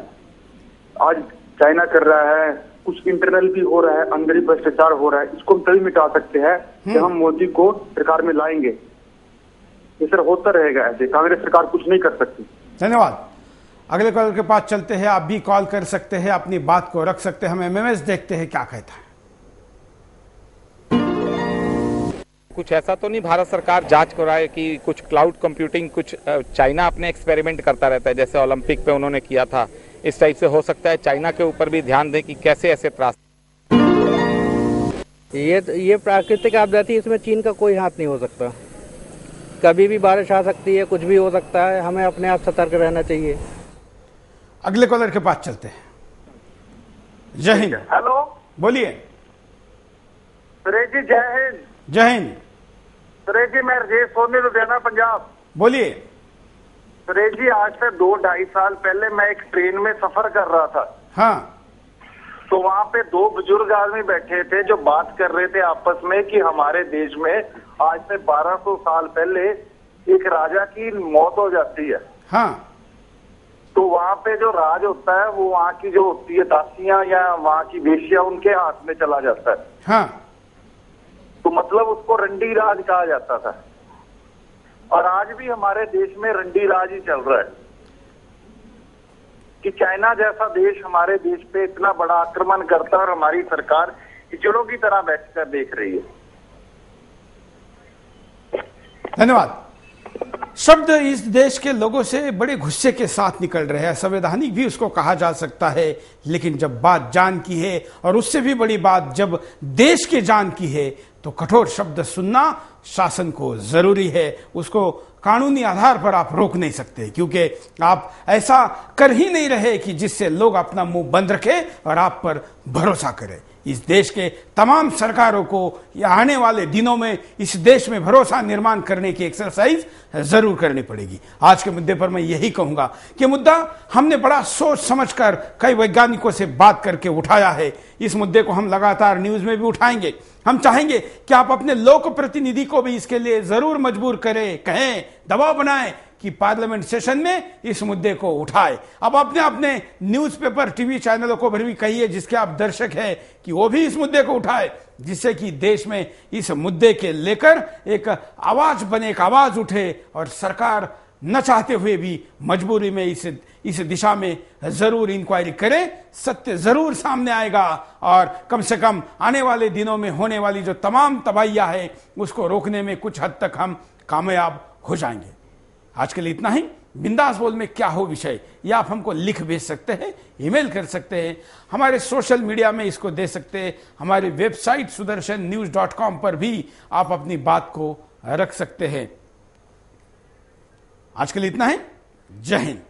D: आज चाइना कर रहा है, कुछ इंटरनल भी हो रहा है, अंदर ही भ्रष्टाचार हो रहा है, इसको हम तभी मिटा सकते हैं कि हम मोदी को सरकार में लाएंगे। ये सर होता रहेगा ऐसे, कांग्रेस सरकार कुछ नहीं कर सकती।
A: धन्यवाद। अगले कॉलर के पास चलते हैं। आप भी कॉल कर सकते हैं, अपनी बात को रख सकते हैं। हम एमएमएस देखते हैं क्या कहता है।
V: कुछ ऐसा तो नहीं भारत सरकार जांच कराए कि कुछ क्लाउड कंप्यूटिंग, कुछ चाइना अपने एक्सपेरिमेंट करता रहता है, जैसे ओलंपिक पे उन्होंने किया था, इस टाइप से हो सकता है चाइना के ऊपर भी ध्यान दें कि कैसे ऐसे त्रास।
W: ये प्राकृतिक आपदा थी, इसमें चीन का कोई हाथ नहीं हो सकता। कभी भी बारिश आ सकती है, कुछ भी हो सकता है, हमें अपने आप सतर्क रहना चाहिए।
A: अगले कॉलर के पास चलते हैं। जय हिंद।
P: हेलो,
A: बोलिए।
P: सुरेश जी जय हिंद।
A: जय हिंद।
P: सुरेश जी मैं राजेश सोनी, लुधियाना पंजाब।
A: बोलिए।
P: सुरेश जी आज से 2-2.5 साल पहले मैं एक ट्रेन में सफर कर रहा था।
A: हाँ।
P: तो वहाँ पे 2 बुजुर्ग आदमी बैठे थे जो बात कर रहे थे आपस में कि हमारे देश में आज से 1200 साल पहले एक राजा की मौत हो जाती है।
A: हाँ।
P: तो वहाँ पे जो राज होता है वो वहाँ की जो होती है दासियां या वहाँ की वेश्या उनके हाथ में चला जाता है।
A: हाँ।
P: तो मतलब उसको रंडी राज कहा जाता था। और आज भी हमारे देश में रंडी राज ही चल रहा है कि चाइना जैसा देश हमारे देश पे इतना बड़ा आक्रमण करता है और हमारी सरकार हिजड़ों की तरह बैठकर देख रही है।
A: धन्यवाद। शब्द इस देश के लोगों से बड़े गुस्से के साथ निकल रहे हैं। संवैधानिक भी उसको कहा जा सकता है, लेकिन जब बात जान की है और उससे भी बड़ी बात जब देश के जान की है तो कठोर शब्द सुनना शासन को जरूरी है। उसको कानूनी आधार पर आप रोक नहीं सकते, क्योंकि आप ऐसा कर ही नहीं रहे कि जिससे लोग अपना मुंह बंद रखें और आप पर भरोसा करें। इस देश के तमाम सरकारों को आने वाले दिनों में इस देश में भरोसा निर्माण करने की एक्सरसाइज जरूर करनी पड़ेगी। आज के मुद्दे पर मैं यही कहूंगा कि मुद्दा हमने बड़ा सोच समझकर कई वैज्ञानिकों से बात करके उठाया है। इस मुद्दे को हम लगातार न्यूज में भी उठाएंगे। हम चाहेंगे कि आप अपने लोक प्रतिनिधि को भी इसके लिए जरूर मजबूर करें, कहें, दबाव बनाएं कि पार्लियामेंट सेशन में इस मुद्दे को उठाए। अब अपने अपने न्यूज़पेपर, टीवी चैनलों को भी कहिए जिसके आप दर्शक हैं कि वो भी इस मुद्दे को उठाए, जिससे कि देश में इस मुद्दे के लेकर एक आवाज बने, एक आवाज उठे और सरकार न चाहते हुए भी मजबूरी में इस दिशा में जरूर इंक्वायरी करें। सत्य जरूर सामने आएगा और कम से कम आने वाले दिनों में होने वाली जो तमाम तबाहियां हैं उसको रोकने में कुछ हद तक हम कामयाब हो जाएंगे। आज के लिए इतना ही। बिंदास बोल में क्या हो विषय, या आप हमको लिख भेज सकते हैं, ईमेल कर सकते हैं, हमारे सोशल मीडिया में इसको दे सकते हैं, हमारी वेबसाइट sudarshannews.com पर भी आप अपनी बात को रख सकते हैं। आज के लिए इतना ही। जय हिंद।